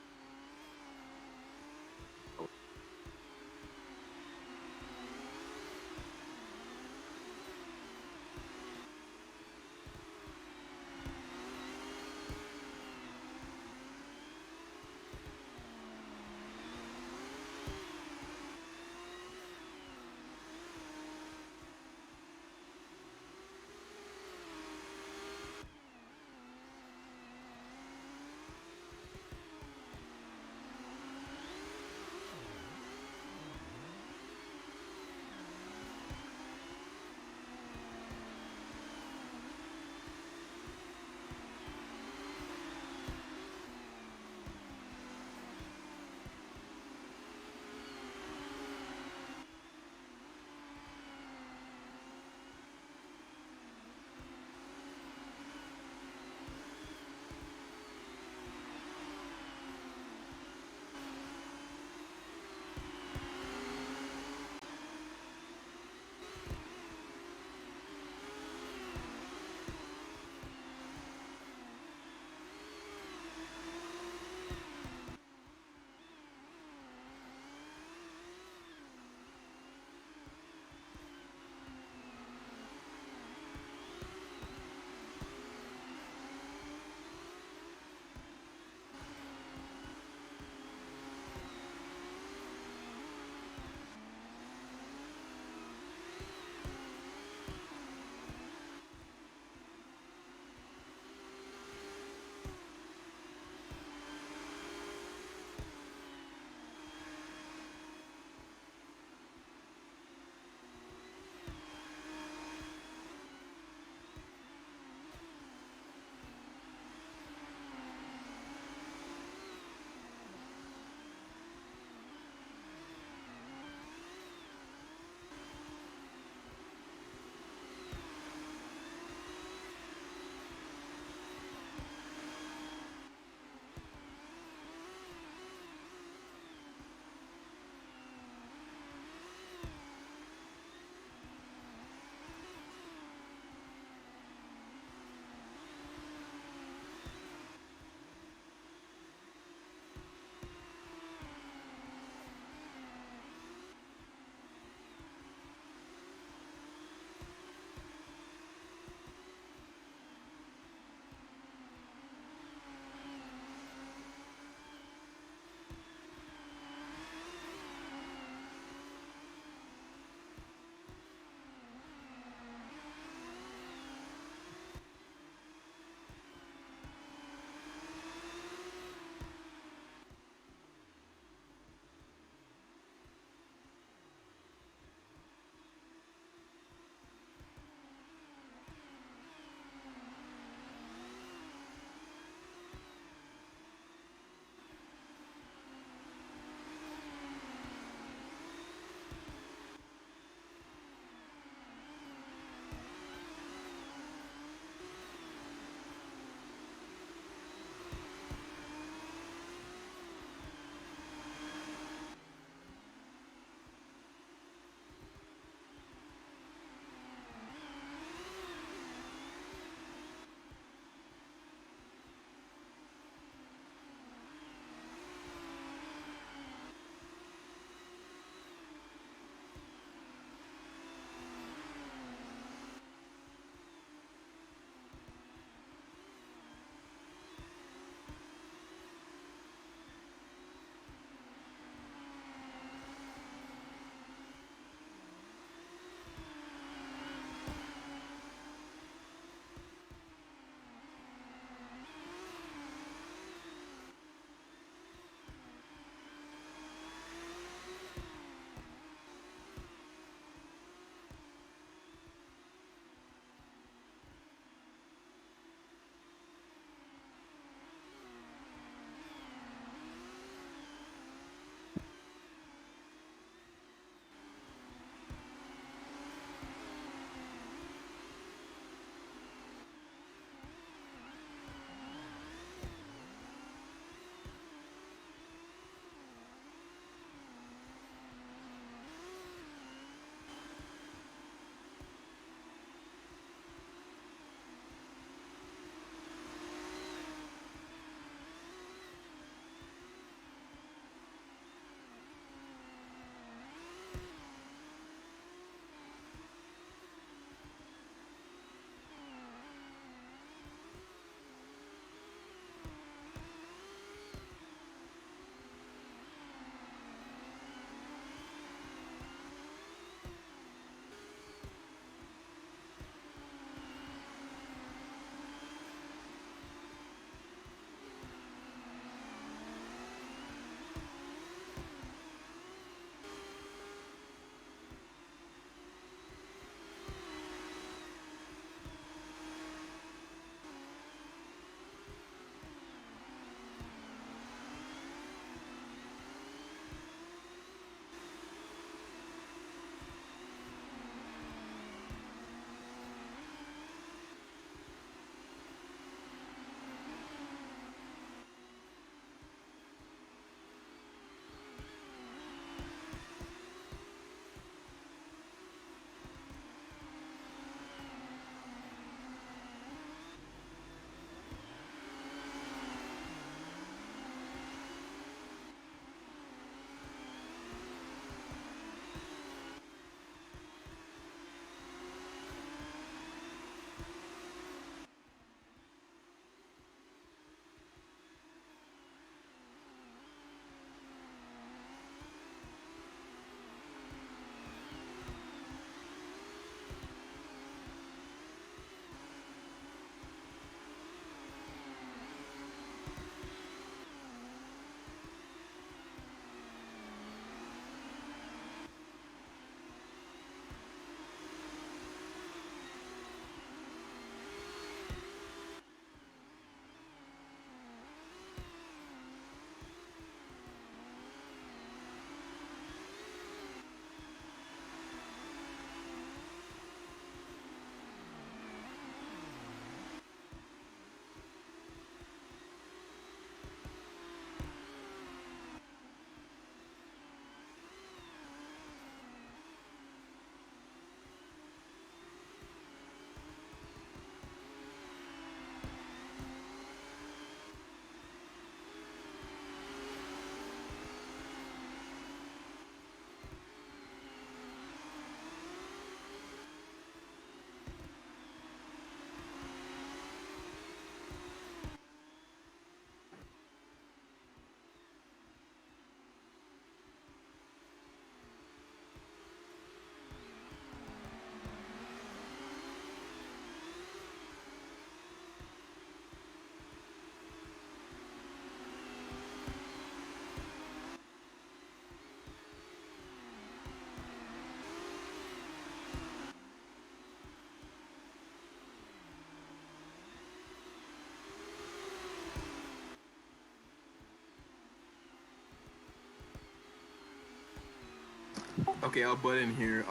Okay, I'll butt in here.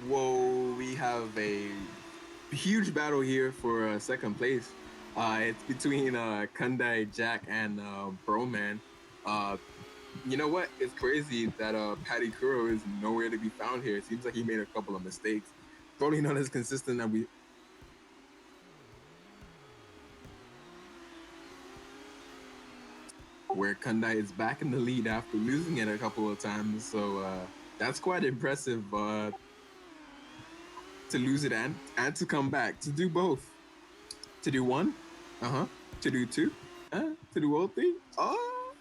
Whoa, we have a huge battle here for second place. It's between Kundai Jack and Broman. Uh, you know what? It's crazy that Patty Kuro is nowhere to be found here. It seems like he made a couple of mistakes. Probably not as consistent as we. Where Kundai is back in the lead after losing it a couple of times. So that's quite impressive to lose it and to come back to do both. To do one, uh-huh. To do two, to do all three. Oh,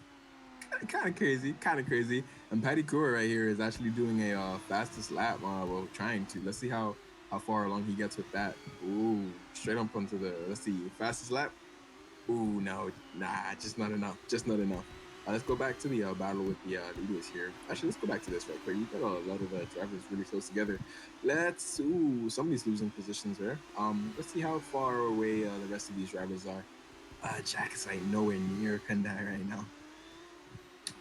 kind of crazy, kind of crazy. And Patty Kura right here is actually doing a fastest lap. Well, trying to. Let's see how far along he gets with that. Ooh, straight up onto the. Let's see, fastest lap. Ooh, no, nah, just not enough. Just not enough. Let's go back to the battle with the leaders here. Actually, let's go back to this right quick. We've got a lot of drivers really close together. Let's. Ooh, somebody's losing positions there. Let's see how far away the rest of these drivers are. Jack is like nowhere near Kandai right now.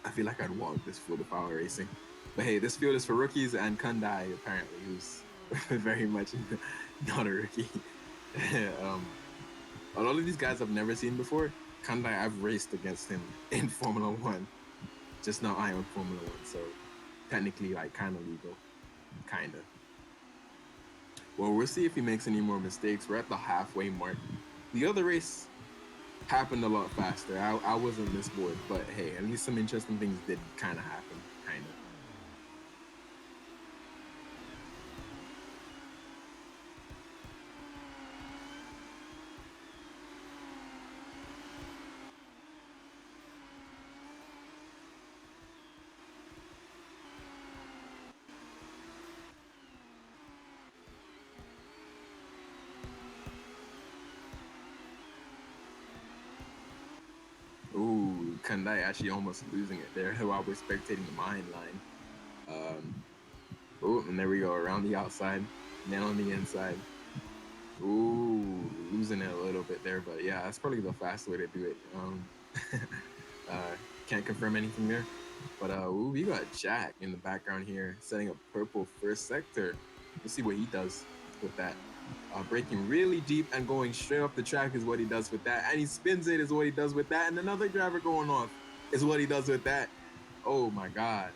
I feel like I'd walk this field if I were racing. But hey, this field is for rookies and Kandai apparently, who's very much not a rookie. um, a lot of these guys I've never seen before. Kandai, I've raced against him in Formula One, just not I on Formula One, so technically like kind of legal, kind of. Well, we'll see if he makes any more mistakes. We're at the halfway mark. The other race happened a lot faster. I wasn't this bored, but hey, at least some interesting things did kind of happen, kind of. Ooh, Kandai actually almost losing it there while we're spectating the mine line. Oh, and there we go, around the outside, then on the inside. Ooh, losing it a little bit there, but yeah, that's probably the fast way to do it. Uh, can't confirm anything there, but ooh, we got Jack in the background here, setting up purple first sector. Let's see what he does with that. Braking really deep and going straight off the track is what he does with that, and he spins it is what he does with that, and another driver going off is what he does with that. Oh my God.